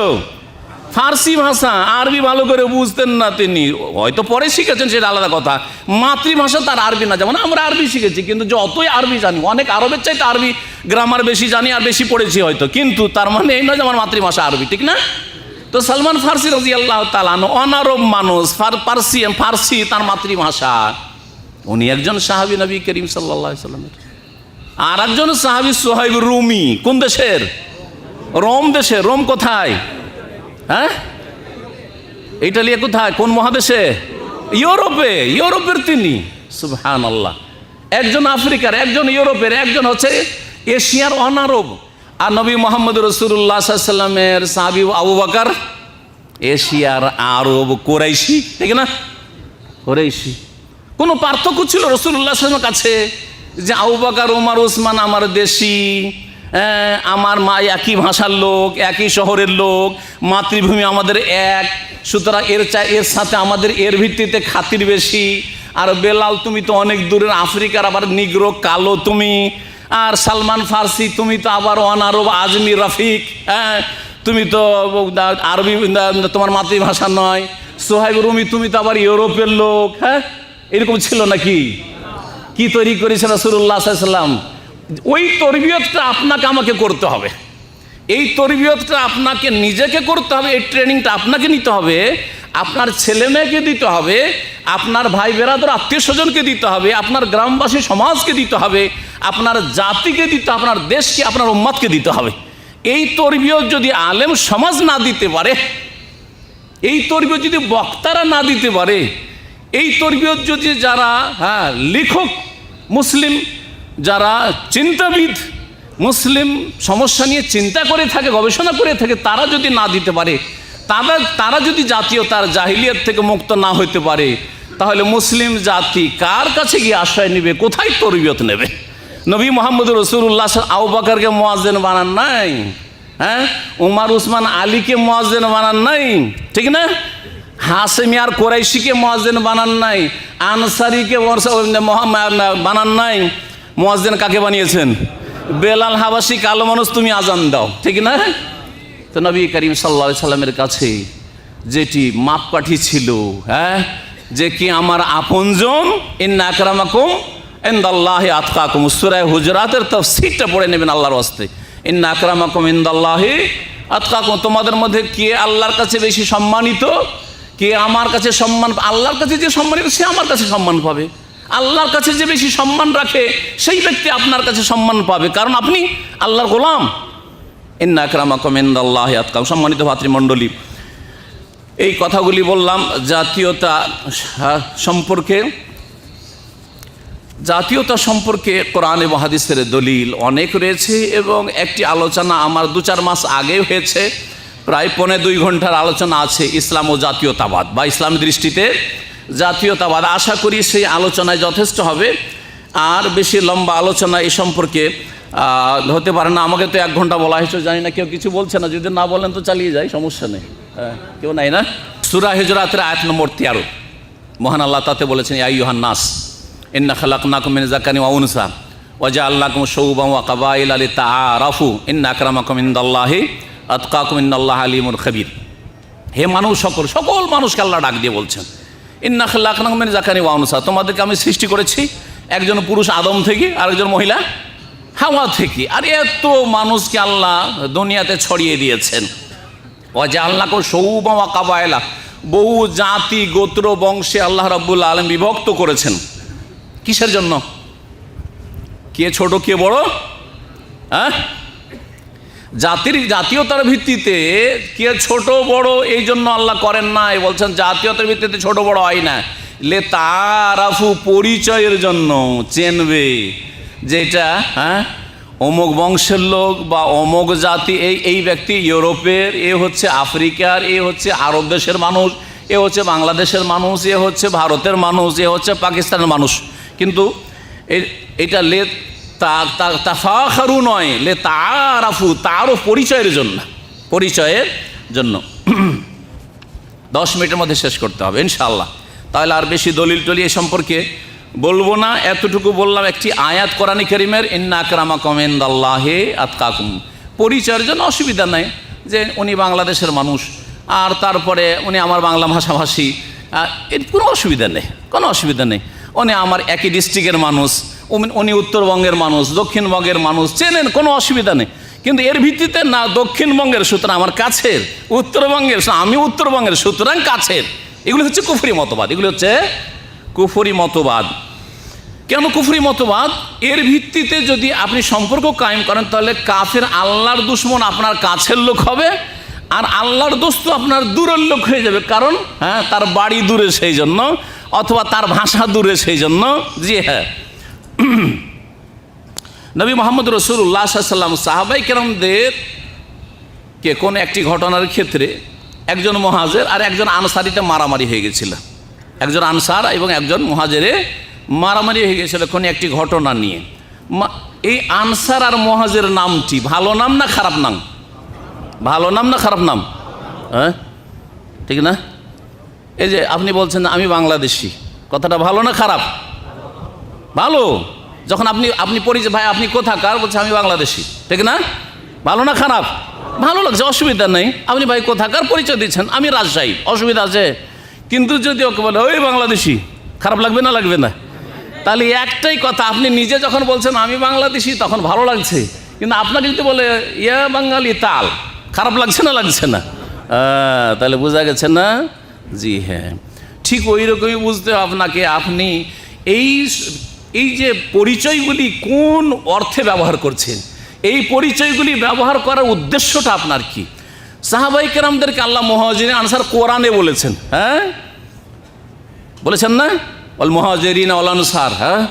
ফার্সি ভাষা। আরবি ভালো করে বুঝতেন না তিনি, হয়তো পরে শিখেছেন, সেটা আলাদা কথা। মাতৃভাষা তার আরবি না, যেমন আমরা আরবি শিখেছি, কিন্তু যতই আরবি জানি, অনেক আরবের চাইতে আরবি গ্রামার বেশি জানি আর বেশি পড়েছি হয়তো, কিন্তু তার মানে এই নয় যে আমার মাতৃভাষা আরবি, ঠিক না? তো সালমান ফার্সি রাদিয়াল্লাহু তাআলা আনহু অনারব মানুষ, ফার্সি তার মাতৃভাষা। উনি একজন সাহাবী নবী করিম সাল্লাল্লাহু আলাইহি ওয়াসাল্লামের। আর একজন সাহাবী সুহাইব রুমি। কোন দেশের? রোম দেশের। রোম কোথায়? হ্যাঁ, ইটালিয়া কোথায়? কোন মহাদেশে? ইউরোপের তিনি। সুবহানাল্লাহ। একজন আফ্রিকার, একজন ইউরোপের, একজন হচ্ছে এশিয়ার অনারব। আর নবী মুহাম্মদ রাসূলুল্লাহ সাল্লাল্লাহু আলাইহি ওয়াসাল্লামের সাহাবী আবু বকর এশিয়ার আরব, কুরাইশি, ঠিক না? কুরাইশি। কোনো পার্থক্য ছিল রাসূলুল্লাহ সাল্লাল্লাহু আলাইহি ওয়াসাল্লামের কাছে যে আবু বকর, ওমর, ওসমান আমার দেশি, আমার মা একই ভাষার লোক, একই শহরের লোক, মাতৃভূমি আমাদের এক, সুতরাং এর সাথে আমাদের এর ভিত্তিতে খাতির বেশি। আর বেলাল তুমি তো অনেক দূরের আফ্রিকার, আবার নিগ্রো কালো তুমি। আর সালমান ফার্সি তুমি তো আবার অনারব, আজমি, রফিক, তুমি তো আরবি, তোমার মাতৃভাষা নয়। সোহাইব রুমি তুমি তো আবার ইউরোপের লোক। হ্যাঁ, এরকম ছিল নাকি? কি তৈরি করেছে রাসূলুল্লাহ সাল্লাল্লাহু আলাইহি ওয়াসাল্লাম? ওই তরবিয়তটা আপনাকে আমাকে করতে হবে। এই তরবিয়তটা আপনাকে নিজেকে করতে হবে, এই ট্রেনিংটা আপনাকে নিতে হবে, আপনার ছেলে মেয়েকে দিতে হবে, আপনার ভাই বেরাদর আত্মীয় স্বজনকে দিতে হবে, আপনার গ্রামবাসী সমাজকে দিতে হবে, আপনার জাতিকে দিতে হবে, আপনার দেশকে, আপনার উম্মতকে দিতে হবে। এই তরবিয়ত যদি আলেম সমাজ না দিতে পারে, এই তরবিয়ত যদি বক্তারা না দিতে পারে, এই তরবিয়ত যদি যারা লেখক মুসলিম, যারা চিন্তাবিদ, মুসলিম সমস্যা নিয়ে চিন্তা করে থাকে, গবেষণা করে থাকে, তারা যদি না দিতে পারে, তারা যদি জাতীয়তার জাহিলিয়াত থেকে মুক্ত না হইতে পারে, তাহলে মুসলিম জাতি কার কাছে গিয়ে আশ্রয় নেবে, কোথায় তরবিয়ত নেবে? নবী মোহাম্মদ রাসূলুল্লাহ আবু বকরকে মুয়াজ্জিন বানান নাই, উমর উসমান আলীকে মুয়াজ্জিন বানান নাই, ঠিক না? হাশেমি আর কোরাইশিকে মুয়াজ্জিন বানান নাই, আনসারীকে বানান নাই। মুয়াজ্জিন কাকে বানিয়েছেন? বেলাল হাবাসি, কালো মানুষ, তুমি আজান দাও, ঠিক না? তো নবী করিম সাল্লাল্লাহু আলাইহি সাল্লামের কাছে যেটি মাপকাঠি ছিল, যে কি আমার আপনজন, ইন্না আকরামাকুম ইনদাল্লাহি আতকাকুম, সূরা হুজুরাতের তাফসীরটা পড়ে নেবেন আল্লাহর ওয়াস্তে। ইন্না আকরামাকুম ইনদাল্লাহি আতকাকুম, তোমাদের মধ্যে কে আল্লাহর কাছে বেশি সম্মানিত, কে আমার কাছে সম্মান, আল্লাহর কাছে যে সম্মানিত সে আমার কাছে সম্মান পাবে, আল্লাহর কাছে যে বেশি সম্মান রাখে সেই ব্যক্তি আপনার কাছে সম্মান পাবে, কারণ আপনি আল্লাহর গোলাম। ইন্না আকরামাকুম ইনদাল্লাহি আতকাকুম। সম্মানিত ভাতৃমণ্ডলী, এই কথাগুলি বললাম জাতীয়তা সম্পর্কে। জাতীয়তা সম্পর্কে কোরআন এবং হাদিসের দলিল অনেক রয়েছে, এবং একটি আলোচনা আমার 2-4 মাস আগে হয়েছে, প্রায় 1.5-2 ঘন্টার আলোচনা আছে ইসলাম ও জাতীয়তাবাদ বা ইসলামী দৃষ্টিতে জাতীয়তাবাদ। আশা করি সেই আলোচনায় যথেষ্ট হবে, আর বেশি লম্বা আলোচনা এই সম্পর্কে হতে পারে না। আমাকে তো 1 ঘন্টা বলা হয়েছে, জানি না কেউ কিছু বলছে না, যদি না বলেন তো চালিয়ে যাই, সমস্যা নেই, কেউ নাই না? সূরা হুজুরাতের আয়াত নম্বর 13 মহান আল্লাহ তাতে বলেছেন, ইয়া আইয়ুহান নাস ইন্না খালাকনাকুম মিন যাকারিন ওয়া উনসা ওয়া জাআলনাকুম শুউবান ওয়া কাবাইলা লিতাআরাফু ইন্না আকরামাকুম ইনদাল্লাহি আতকাকুম ইন্নাল্লাহা আলিমুল খাবীর। হে মানুষ, সকল মানুষকে আল্লাহ ডাক দিয়ে বলছেন, ইন্না খালাকনাকুম মিন যাকারিন ওয়া উনসা, তোমাদেরকে আমি সৃষ্টি করেছি একজন পুরুষ আদম থেকে, আরেকজন মহিলা হাওয়া থেকে, আর এত মানুষকে আল্লাহ দুনিয়াতে ছড়িয়ে দিয়েছেন। ওয়া জাআলনাকুম শুউবান ওয়া কাবাইলা, বহু জাতি গোত্র বংশে আল্লাহ রাব্বুল আলামিন বিভক্ত করেছেন। কিসের জন্য? কে ছোট কে বড়? জাতীয়তার ভিত্তিতে কে ছোট বড় এই জন্য আল্লাহ করেন নাই, বলছেন জাতীয়তার ভিত্তিতে ছোট বড় হয় না, লিতাআরাফু, পরিচয়ের জন্য, চেনবে যেটা অমুক বংশের লোক বা অমুক জাতি, এই ব্যক্তি ইউরোপের, এ হচ্ছে আফ্রিকার, এ হচ্ছে আরব দেশের মানুষ, এ হচ্ছে বাংলাদেশের মানুষ, এ হচ্ছে ভারতের মানুষ, এ হচ্ছে পাকিস্তানের মানুষ। কিন্তু এটা তাফাখারু নয়, লিতাআরাফু, তারও পরিচয়ের জন্য, পরিচয়ের জন্য। 10 মিনিটের মধ্যে শেষ করতে হবে ইনশাআল্লাহ, তাহলে আর বেশি দলিল টলি এ সম্পর্কে বলবো না। এতটুকু বললাম, একটি আয়াত কোরআন কারীমের, ইন্না আকরামাকুম ইনদাল্লাহি আতকাকুম, পরিচয়ের জন্য অসুবিধা নাই, যে উনি বাংলাদেশের মানুষ আর তারপরে উনি আমার বাংলা ভাষাভাষী, এর কোনো অসুবিধা নেই, কোনো অসুবিধা নেই। উনি আমার একই ডিস্ট্রিক্টের মানুষ, উনি উত্তরবঙ্গের মানুষ, দক্ষিণবঙ্গের মানুষ, চেনেন, কোনো অসুবিধা নেই। কিন্তু এর ভিত্তিতে না দক্ষিণবঙ্গের সুতরাং আমার কাছের, উত্তরবঙ্গের আমি উত্তরবঙ্গের সুতরাং কাছের, এগুলো হচ্ছে কুফরি মতবাদ, এগুলো হচ্ছে কুফরি মতবাদ। কেন কুফরি মতবাদ? এর ভিত্তিতে যদি আপনি সম্পর্ক কায়েম করেন, তাহলে কাফের আল্লাহর দুশমন আপনার কাছের লোক হবে, আর আল্লাহর দোস্ত আপনার দূরের লোক হয়ে যাবে, কারণ তার বাড়ি দূরে সেই জন্য, অথবা তার ভাষা দূরে সেই জন্য। জি হ্যাঁ, নবী মোহাম্মদ রাসূলুল্লাহ সাল্লাল্লাহু আলাইহি ওয়াসাল্লাম সাহাবায়ে কেরামদের কে কোন একটি ঘটনার ক্ষেত্রে একজন মুহাজির আর একজন আনসারিতে মারামারি হয়ে গেছিল, একজন আনসার এবং একজন মুহাজিরে মারামারি হয়ে গেছিল কোন একটি ঘটনা নিয়ে। এই আনসার আর মুহাজির নামটি ভালো নাম না খারাপ নাম? ভালো নাম না খারাপ নাম? ঠিক না? এই যে আপনি বলছেন আমি বাংলাদেশি, কথাটা ভালো না খারাপ? ভালো। যখন আপনি পরিচয়, ভাই আপনি কোথাকার, বলছে আমি বাংলাদেশি, ঠিক না? ভালো না খারাপ? ভালো লাগছে, অসুবিধা নেই। আপনি ভাই কোথাকার পরিচয় দিচ্ছেন, আমি রাজশাহী, অসুবিধা আছে? কিন্তু যদি ওকে বলে ওই বাংলাদেশি, খারাপ লাগবে না? লাগবে না? তাহলে একটাই কথা, আপনি নিজে যখন বলছেন আমি বাংলাদেশি তখন ভালো লাগছে, কিন্তু আপনাকে যদি বলে ইয়া বাঙালি তাল, খারাপ লাগছে না? লাগছে না? তাহলে বোঝা গেছে না? জি হ্যাঁ, ঠিক ওই রকমই বুঝতে আপনাকে। আপনি এই যে পরিচয়গুলি কোন অর্থে ব্যবহার করছেন, এই পরিচয়গুলি ব্যবহার করার উদ্দেশ্যটা আপনার কি? সাহাবাই কেরামদেরকে আল্লাহ মুহাজিরিন আনসার কোরআনে বলেছেন, হ্যাঁ বলেছেন না? ওয়াল মুহাজিরিন ওয়াল আনসার, হ্যাঁ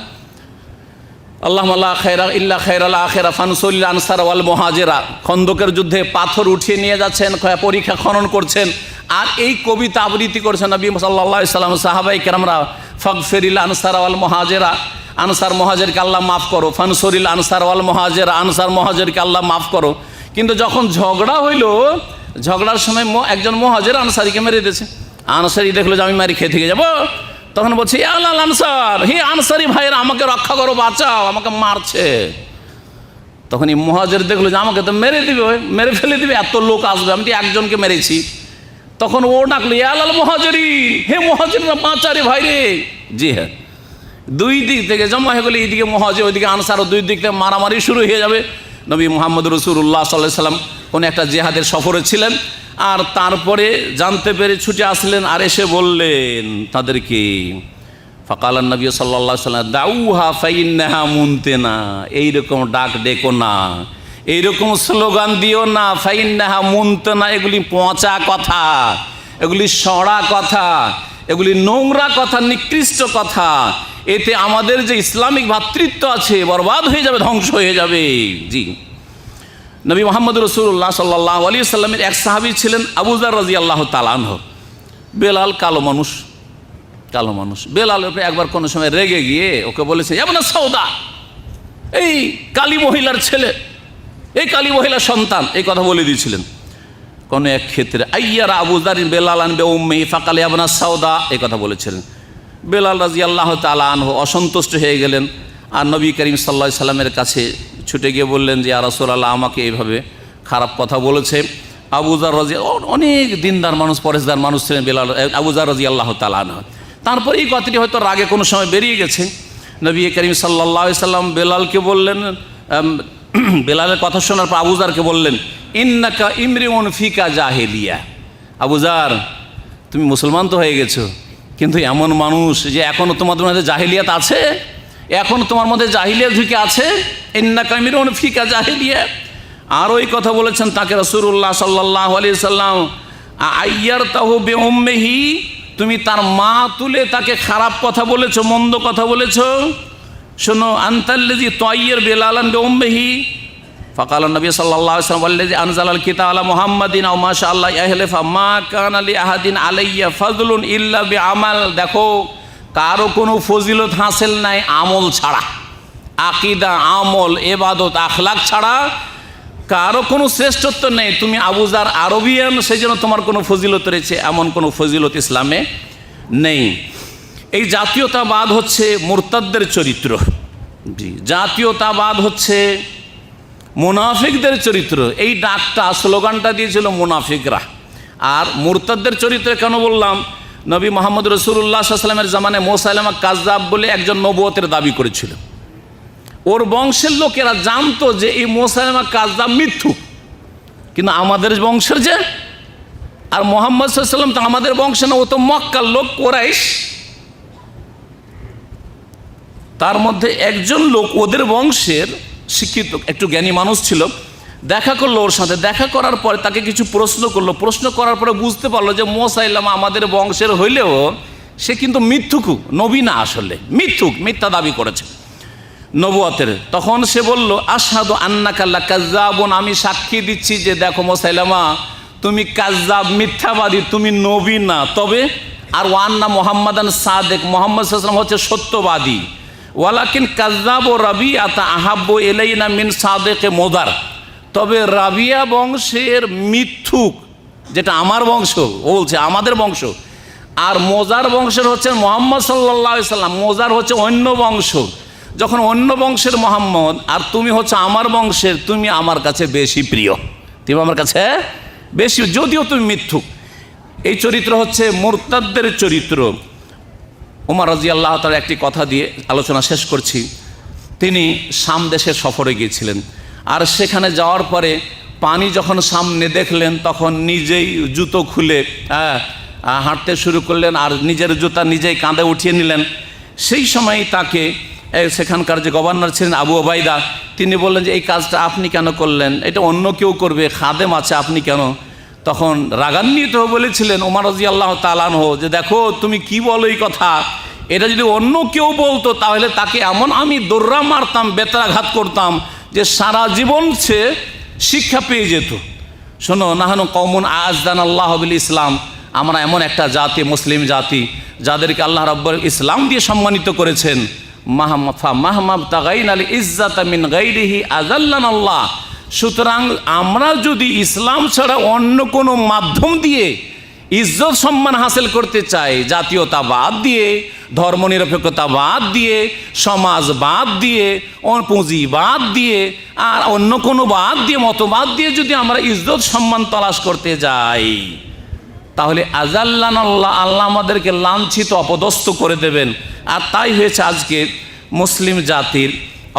আল্লাহুম্মা লা খায়রা ইল্লা খায়রাল আখিরা ফানসুরিল আনসার ওয়াল মুহাজিরা। খন্দকের যুদ্ধে পাথর উঠিয়ে নিয়ে যাচ্ছেন, পরীক্ষা খনন করছেন, আর এই কবিতা আবৃত্তি করছেন নবী সাল্লাল্লাহু আলাইহি সাল্লাম। সাহাবাই কেরামরা ফাগফিরিল আনসার ওয়াল মুহাজিরা, আনসার মুহাজিরকে আল্লাহ মাফ করো, ফানসুরিল আনসার ওয়াল মুহাজিরা, আনসার মুহাজিরকে আল্লাহ মাফ করো। কিন্তু যখন ঝগড়া হইল, ঝগড়ার সময় একজন মুহাজির আনসারিকে মেরে দিয়েছে। আনসারি দেখলো যে আমি মারি খেয়ে থেকে যাবো, তখন বলছে আল্লাহ আনসার, হে আনসারি ভাইয়েরা আমাকে রক্ষা করো, বাঁচাও, আমাকে মারছে। তখন এই মুহাজির দেখলো যে আমাকে তো মেরে দিবে, মেরে ফেলে দিবে, এত লোক আসবে, আমি তো একজনকে মেরেছি। তখন ও ডাকলো আল্লাহ মুহাজিরি, হে মুহাজিররা বাঁচারে ভাই রে। জি হ্যাঁ, দুই দিক থেকে জমা হয়ে গেলে, এইদিকে মুহাজির ওইদিকে আনসার, দুই দিক থেকে মারামারি শুরু হয়ে যাবে। নবী মুহাম্মদ রাসূলুল্লাহ সাল্লাল্লাহু আলাইহি সাল্লাম কোন একটা জিহাদের সফরে ছিলেন, আর তারপরে জানতে পেরে ছুটে আসলেন, আর এসে বললেন তাদেরকে, ফাকালান নবী সাল্লাল্লাহু আলাইহি সাল্লাম দাউহা ফাইন্নাহা মুনতিনা, এইরকম ডাক ডেকো না, এইরকম স্লোগান দিও না, ফাইন্নাহা মুনতিনা, এগুলি পচা কথা, এগুলি সড়া কথা, এগুলি নোংরা কথা, নিকৃষ্ট কথা। এতে আমাদের যে ইসলামিক ভ্রাতৃত্ব আছে বরবাদ হয়ে যাবে, ধ্বংস হয়ে যাবে। জি, নবী মুহাম্মদ রাসূলুল্লাহ সাল্লাল্লাহু আলাইহি সাল্লামের এক সাহাবী ছিলেন আবু যার রাদিয়াল্লাহু তাআলা আনহু। বেলাল কালো মানুষ, কালো মানুষ। বেলাল ওকে একবার কোনো সময় রেগে গিয়ে ওকে বলেছে, ইবনে সাউদা, এই কালী মহিলার ছেলে, এই কালী মহিলার সন্তান, এই কথা বলে দিয়েছিলেন কোনো এক ক্ষেত্রে। আইয়ারা আবু যার বেলালান বে উম্মি ফাকাল ইবনে সাউদা, এই কথা বলেছিলেন। বেলাল রাদিয়াল্লাহু তাআলা আনহু অসন্তুষ্ট হয়ে গেলেন, আর নবী করিম সাল্লাল্লাহু আলাইহি সাল্লামের কাছে ছুটে গিয়ে বললেন যে ইয়া রাসূলুল্লাহ, আমাকে এইভাবে খারাপ কথা বলেছে। আবু যার অনেক দিনদার মানুষ, পরেশদার মানুষ ছিলেন বেলাল, আবু যার রাদিয়াল্লাহু তাআলা আনহু। তারপরে এই কথাটি হয়তো রাগে কোনো সময় বেরিয়ে গেছে। নবী করিম সাল্লাল্লাহু আলাইহি সাল্লাম বেলালকে বললেন, বেলালের কথা শোনার পর আবু যারকে বললেন, ইন্নাকা ইমরিউন ফিকা জাহেলিয়া। আবু যার, তুমি মুসলমান তো হয়ে গেছো, কিন্তু এমন মানুষ যে এখনও তোমাদের মধ্যে জাহেলিয়াত আছে, এখন তোমার মধ্যে জাহিলিয়াত ঢুকে আছে। ইন্নাকা ইমরিউন ফিকা জাহেলিয়া। আর ওই কথা বলেছেন তাকে রাসূলুল্লাহ সাল্লাল্লাহু আলাইহি সাল্লাম, আইয়ারতাহু বিউম্মিহি, তুমি তার মা তুলে তাকে খারাপ কথা বলেছো, মন্দ কথা বলেছো। শোনো, আনতাল্লাযী তাইয়্যার বেলালান বিউম্মিহি, ফাকাল নবী সাল্লাল্লাহু আলাইহি ওয়াসাল্লাম ওয়াল্লাযী আনজালাল কিতাব আলা মুহাম্মাদিন আও মাশাআল্লাহ ইয়াহলিফা মা কানা লি আহাদিন আলাইয়া ফাযলুন ইল্লা বিআমাল। দেখো, কারো কোনো ফজিলত হাসিল নাই আমল ছাড়া, আকীদা, আমল, ইবাদত, আখলাক ছাড়া কারো কোনো শ্রেষ্ঠত্ব নেই। তুমি আবু যার আরবিয়ান, সেই জন্য তোমার কোনো ফজিলত রয়েছে, এমন কোনো ফজিলত ইসলামে নেই। এই জাতীয়তাবাদ হচ্ছে মুরতাদদের চরিত্র। জি, জাতীয়তাবাদ হচ্ছে মুনাফিকদের চরিত্র। এই ডাকটা, স্লোগানটা দিয়েছিল মুনাফিকরা। আর মুরতাদদের চরিত্র কেন বললাম? নবী মুহাম্মদ রাসূলুল্লাহ সাল্লাল্লাহু আলাইহি ওয়াসাল্লামের জামানায় মুসাইলামা কাযযাব বলে একজন নবুয়তের দাবি করেছিল। ওর বংশের লোকেরা জানতো যে এই মুসাইলামা কাযযাব মিথ্যুক, কিন্তু আমাদের বংশের যে, আর মুহাম্মদ সাল্লাল্লাহু আলাইহি ওয়াসাল্লাম তো আমাদের বংশ না, ও তো মক্কার লোক, কুরাইশ। তার মধ্যে একজন লোক ওদের বংশের শিক্ষিত, একটু জ্ঞানী মানুষ ছিল, দেখা করলো ওর সাথে। দেখা করার পরে তাকে কিছু প্রশ্ন করলো। প্রশ্ন করার পরে বুঝতে পারলো যে মুসাইলামা আমাদের বংশের হইলেও সে কিন্তু মিথ্যুকু, নবী না, আসলে মিথ্যুক, মিথ্যা দাবি করেছে নবুয়তের। তখন সে বলল, আশহাদু আন্নাকা লাকাযযাবুন, আমি সাক্ষী দিচ্ছি যে দেখো মুসাইলামা, তুমি কাযযাব, মিথ্যাবাদী, তুমি নবী না। তবে আর ওয়ান্না মুহাম্মাদান সাদিক, মুহাম্মদ সাল্লাল্লাহু আলাইহি ওয়াসাল্লাম হচ্ছে সত্যবাদী। ওয়ালাকিন কাযযাব ও রাবিয়াতা আহাব্বু ইলাইনা মিন সাদিকে মুদার, তবে রাবিয়া বংশের মিথ্যুক, যেটা আমার বংশ, ও বলছে আমাদের বংশ, আর মোজার বংশের হচ্ছে মুহাম্মদ সাল্লাল্লাহু আলাইহি ওয়াসাল্লাম। মোজার হচ্ছে অন্য বংশ। যখন অন্য বংশের মোহাম্মদ আর তুমি হচ্ছে আমার বংশের, তুমি আমার কাছে বেশি প্রিয়, তুমি আমার কাছে বেশি, যদিও তুমি মিথ্যুক। এই চরিত্র হচ্ছে মুরতাদদের চরিত্র। ওমর রাদিয়াল্লাহু তাআলা একটি কথা দিয়ে আলোচনা শেষ করছি। তিনি শাম দেশের সফরে গিয়েছিলেন। আর সেখানে যাওয়ার পরে পানি যখন সামনে দেখলেন তখন নিজেই জুতো খুলে হাঁটতে শুরু করলেন আর নিজের জুতা নিজেই কাঁধে উঠিয়ে নিলেন। সেই সময় তাকে সেখানকার যে গভর্নর ছিলেন আবু ওবায়দা, তিনি বললেন যে এই কাজটা আপনি কেন করলেন, এটা অন্য কেউ করবে, খাদেম আছে, আপনি কেন? তখন রাগান্বিত বলেছিলেন ওমর রাদিয়াল্লাহু তাআলা আনহু যে দেখো তুমি কি বলো এই কথা, এটা যদি অন্য কেউ বলতো তাহলে তাকে এমন আমি দৌড়া মারতাম, বেত্রাঘাত করতাম যে সারা জীবন সে শিক্ষা পেয়ে যেত। শোনো, নাহানু কওমুন আ'আজ্জানা আল্লাহু বিল ইসলাম, আমরা এমন একটা জাতি, মুসলিম জাতি, যাদেরকে আল্লাহ রাব্বুল ইসলাম দিয়ে সম্মানিত করেছেন। মাহমাবতাগাইনাল ইজ্জাতা মিন গায়রিহি আযাল্লানাল্লাহ। সুতরাং আমরা যদি ইসলাম ছাড়া অন্য কোনো মাধ্যম দিয়ে ইজ্জত সম্মান হাসিল করতে চাই, জাতীয়তা বাদ দিয়ে, ধর্মনিরপেক্ষতা বাদ দিয়ে, সমাজ বাদ দিয়ে, পুঁজি বাদ দিয়ে, আর অন্য কোনো বাদ দিয়ে, মতবাদ দিয়ে যদি আমরা ইজ্জত সম্মান তালাশ করতে যাই, তাহলে আযাল্লানাল্লাহ, আল্লাহ আমাদেরকে লাঞ্ছিত অপদস্থ করে দেবেন। আর তাই হয়েছে আজকে মুসলিম জাতির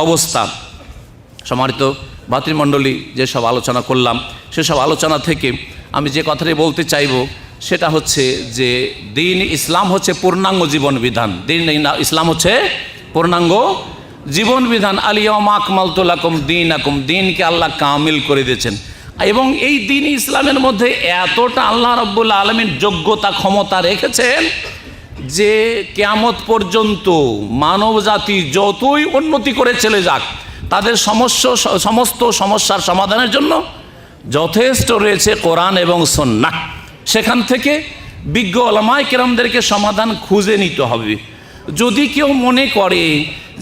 অবস্থা। সম্মানিত ভাতৃমণ্ডলী, যেসব আলোচনা করলাম সেসব আলোচনা থেকে আমি যে কথাটি বলতে চাইব সেটা হচ্ছে যে দিন ইসলাম হচ্ছে পূর্ণাঙ্গ জীবন বিধান। দিন ইসলাম হচ্ছে পূর্ণাঙ্গ জীবন বিধান। আল-ইয়াওমা আকমালতু লাকুম দীনাকুম, দিনকে আল্লাহ কামিল করে দিয়েছেন। এবং এই দিন ইসলামের মধ্যে এতটা আল্লাহ রাব্বুল আলামিন যোগ্যতা ক্ষমতা রেখেছেন যে কিয়ামত পর্যন্ত মানব জাতি যতই উন্নতি করে চলে যাক, তাদের সমস্ত সমস্যার সমাধানের জন্য যথেষ্ট রয়েছে কোরআন এবং সুন্নাহ। সেখান থেকে বিজ্ঞ উলামায়ে কেরামদেরকে সমাধান খুঁজে নিতে হবে। যদি কেউ মনে করে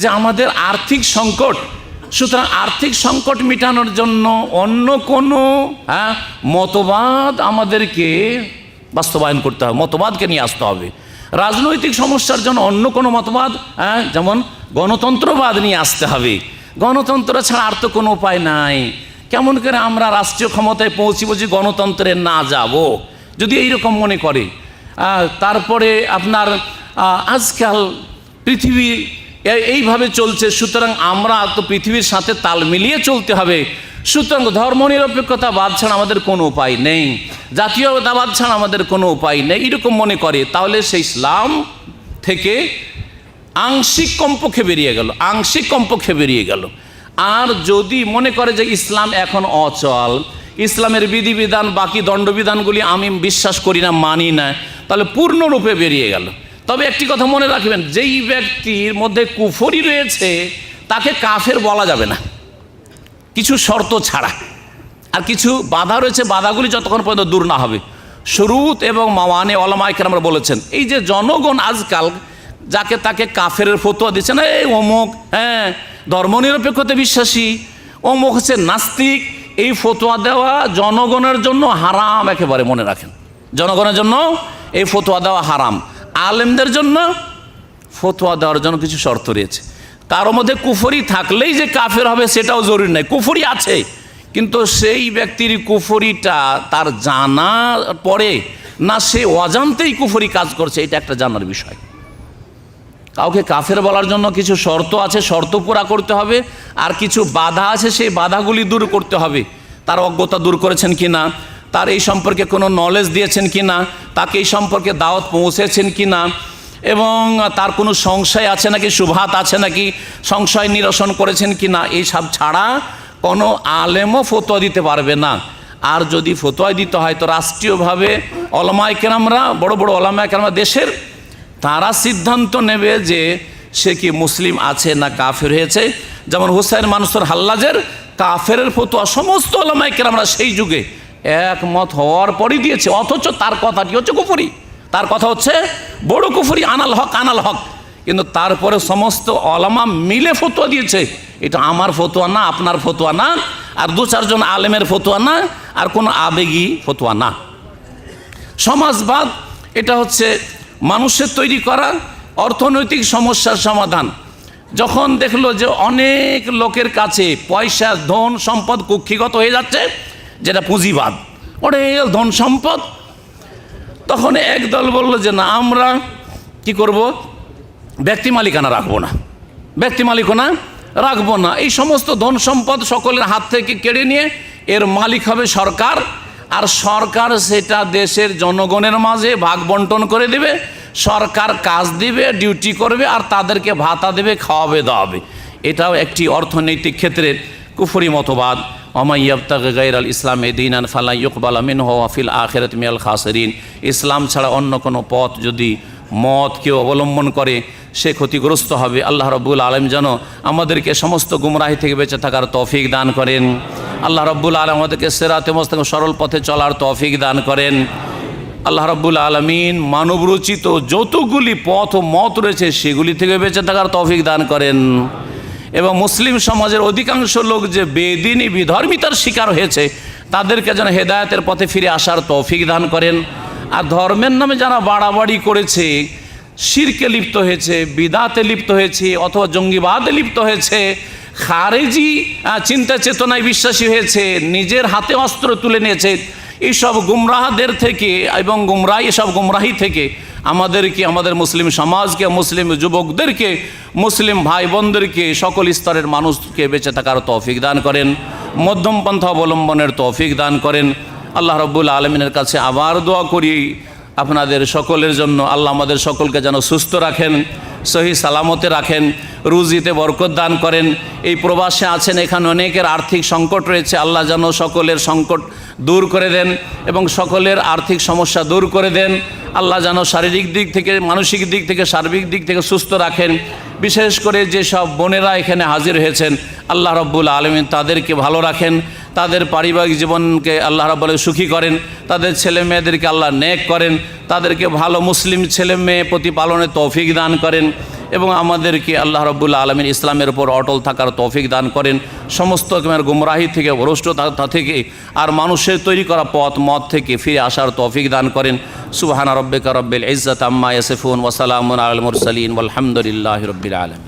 যে আমাদের আর্থিক সংকট, সুতরাং আর্থিক সংকট মেটানোর জন্য অন্য কোনো মতবাদ আমাদেরকে বাস্তবায়ন করতে হবে, মতবাদকে নিয়ে আসতে হবে। রাজনৈতিক সমস্যার জন্য অন্য কোনো মতবাদ, যেমন গণতন্ত্রবাদ নিয়ে আসতে হবে। গণতন্ত্র ছাড়া আর তো কোনো উপায় নাই। কেমন করে আমরা রাষ্ট্রীয় ক্ষমতায় পৌঁছিব যে গণতন্ত্রে না যাব, যদি এইরকম মনে করে। তারপরে আপনার আজকাল পৃথিবী এইভাবে চলছে, সুতরাং আমরা তো পৃথিবীর সাথে তাল মিলিয়ে চলতে হবে। সুতরাং ধর্মনিরপেক্ষতাবাদ ছাড়া আমাদের কোনো উপায় নেই, জাতীয়তাবাদ ছাড়া আমাদের কোনো উপায় নেই, এরকম মনে করে, তাহলে সেই ইসলাম থেকে আংশিক কমপক্ষে বেরিয়ে গেল, আংশিক কমপক্ষে বেরিয়ে গেল। আর যদি মনে করে যে ইসলাম এখন অচল, ইসলামের বিধিবিধান বাকি দণ্ডবিধানগুলি আমি বিশ্বাস করি না, মানি না, তাহলে পূর্ণরূপে বেরিয়ে গেল। তবে একটি কথা মনে রাখবেন, যেই ব্যক্তির মধ্যে কুফরি রয়েছে তাকে কাফের বলা যাবে না, কিছু শর্ত ছাড়া। আর কিছু বাধা রয়েছে, বাধাগুলি যতক্ষণ পর্যন্ত দূর না হবে। শুরুত এবং মাওয়ানে উলামায়ে কেরামরা বলেছেন, এই যে জনগণ আজকাল যাকে তাকে কাফের ফতোয়া দিচ্ছে না, এই অমুক ধর্মনিরপেক্ষতে বিশ্বাসী, অমুক হচ্ছে নাস্তিক, এই ফতোয়া দেওয়া জনগণের জন্য হারাম। একেবারে মনে রাখেন, জনগণের জন্য এই ফতোয়া দেওয়া হারাম। আলেমদের জন্য ফতোয়া দেওয়ার জন্য কিছু শর্ত রয়েছে। কারোর মধ্যে কুফরি থাকলেই যে কাফের হবে সেটাও জরুরি নয়। কুফরি আছে, কিন্তু সেই ব্যক্তির কুফরিটা তার জানা পরে না সে অজান্তেই কুফরি কাজ করছে, এটা একটা জানার বিষয়। কাউকে কাফের বলার জন্য কিছু শর্ত আছে, শর্ত পুরা করতে হবে। আর কিছু বাধা আছে, সেই বাধাগুলি দূর করতে হবে। তার অজ্ঞতা দূর করেছেন কি না, তার এই সম্পর্কে কোনো নলেজ দিয়েছেন কি না, তাকে এই সম্পর্কে দাওয়াত পৌঁছেছেন কি না, এবং তার কোনো সংশয় আছে নাকি, শুবহাত আছে নাকি, সংশয় নিরসন করেছেন কি না, এইসব ছাড়া কোনো আলেমও ফতোয়া দিতে পারবে না। আর যদি ফতোয়া দিতে হয় তো রাষ্ট্রীয়ভাবে উলামায়ে কেরামরা, বড় বড় উলামায়ে কেরামরা দেশের, তারা সিদ্ধান্ত নেবে যে সে কি মুসলিম আছে না কাফের হয়েছে। যেমন হুসাইন মানসুর হাল্লাজের কাফেরের ফতোয়া সমস্ত উলামায়ে কেরামরা সেই যুগে একমত হওয়ার পরই দিয়েছে, অথচ তার কথাটি হচ্ছে কুফরি, তার কথা হচ্ছে বড় কুফরি, আনাল হক আনাল হক। কিন্তু তারপরে সমস্ত উলামা মিলে ফতোয়া দিয়েছে, এটা আমার ফতোয়া না, আপনার ফতোয়া না, আর দু চারজন আলেমের ফতোয়া না, আর কোনো আবেগী ফতোয়া না। সমাজবাদ এটা হচ্ছে মানুষের তৈরি করা অর্থনৈতিক সমস্যার সমাধান। যখন দেখলো যে অনেক লোকের কাছে পয়সা, ধন সম্পদ কুক্ষিগত হয়ে যাচ্ছে, যেটা পুঁজিবাদ, অনেক ধন সম্পদ, তখন একদল বলল যে না, আমরা কি করব, ব্যক্তি মালিকানা রাখবো না, ব্যক্তি মালিকানা রাখবো না। এই সমস্ত ধন সম্পদ সকলের হাত থেকে কেড়ে নিয়ে এর মালিক হবে সরকার, আর সরকার সেটা দেশের জনগণের মাঝে ভাগ বন্টন করে দেবে। সরকার কাজ দিবে, ডিউটি করবে, আর তাদেরকে ভাতা দেবে, খাওয়াবে, দাওয়াবে। এটাও একটি অর্থনৈতিক ক্ষেত্রে কুফরি মতবাদ। ওমাই ইয়াবতাগি গায়রাল ইসলামি দীনান ফালা ইউকবালা মিনহু ওয়া ফিল আখিরাতি মিনাল খাসিরিন। ইসলাম ছাড়া অন্য কোনো পথ যদি মত কেউ অবলম্বন করে সে ক্ষতিগ্রস্ত হবে। আল্লাহ রাব্বুল আলামিন যেন আমাদেরকে সমস্ত গুমরাহি থেকে বেঁচে থাকার তৌফিক দান করেন। আল্লাহ রাব্বুল আলামিন আমাদেরকে সিরাতে মুস্তাকিম সরল পথে চলার তৌফিক দান করেন। আল্লাহ রাব্বুল আলামিন মানবরচিত যতগুলি পথ ও মত রয়েছে সেগুলি থেকে বেঁচে থাকার তৌফিক দান করেন। এবং মুসলিম সমাজের অধিকাংশ লোক যে বেদিনী বিধর্মিতার শিকার হয়েছে তাদেরকে যেন হেদায়েতের পথে ফিরে আসার তৌফিক দান করেন। আর ধর্মের নামে যারা বাড়াবাড়ি করেছে, শিরকে লিপ্ত হয়েছে, বিদাতে লিপ্ত হয়েছে, অথবা জঙ্গিবাদে লিপ্ত হয়েছে, খারেজি চিন্তা চেতনায় বিশ্বাসী হয়েছে, নিজের হাতে অস্ত্র তুলে নিয়েছে, এইসব গুমরাহদের থেকে এবং এসব গুমরাহি থেকে আমাদেরকে, আমাদের মুসলিম সমাজকে, মুসলিম যুবকদেরকে, মুসলিম ভাই বোনদেরকে, সকল স্তরের মানুষকে বেঁচে থাকার তৌফিক দান করেন, মধ্যম পন্থা অবলম্বনের তৌফিক দান করেন। আল্লাহ রাব্বুল আলামিনের কাছে আবার দোয়া করি আপনাদের সকলের জন্য, আল্লাহ আমাদের সকলকে যেন সুস্থ রাখেন, সহি সালামতে রাখেন, রুজিতে বরকত দান করেন। এই প্রবাসে আছেন, এখানে অনেকের আর্থিক সংকট রয়েছে, আল্লাহ যেন সকলের সংকট দূর করে দেন এবং সকলের আর্থিক সমস্যা দূর করে দেন। আল্লাহ যেন শারীরিক দিক থেকে, মানসিক দিক থেকে, সার্বিক দিক থেকে সুস্থ রাখেন। বিশেষ করে যেসব বোনেরা এখানে হাজির হয়েছেন আল্লাহ রাব্বুল আলামিন তাদেরকে ভালো রাখেন, তাদের পারিবারিক জীবনকে আল্লাহ রাব্বুল সুখী করেন, তাদের ছেলে মেয়েদেরকে আল্লাহ নেক করেন, তাদেরকে ভালো মুসলিম ছেলে মেয়ে প্রতিপালনের তৌফিক দান করেন এবং আমাদেরকে আল্লাহ রাব্বুল আলামিন ইসলামের উপর অটল থাকার তৌফিক দান করেন। সমস্ত রকমের গুমরাহি থেকে, ভ্রষ্টতা থেকে আর মানুষের তৈরি করা পথ মত থেকে ফিরে আসার তৌফিক দান করেন। সুবহানা রাব্বিকা রাব্বিল ইজ্জাতি আম্মা ইয়াসিফুন ওয়া সালামুন আলাল মুরসালিন ওয়ালহামদুলিল্লাহি রাব্বিল আলামিন।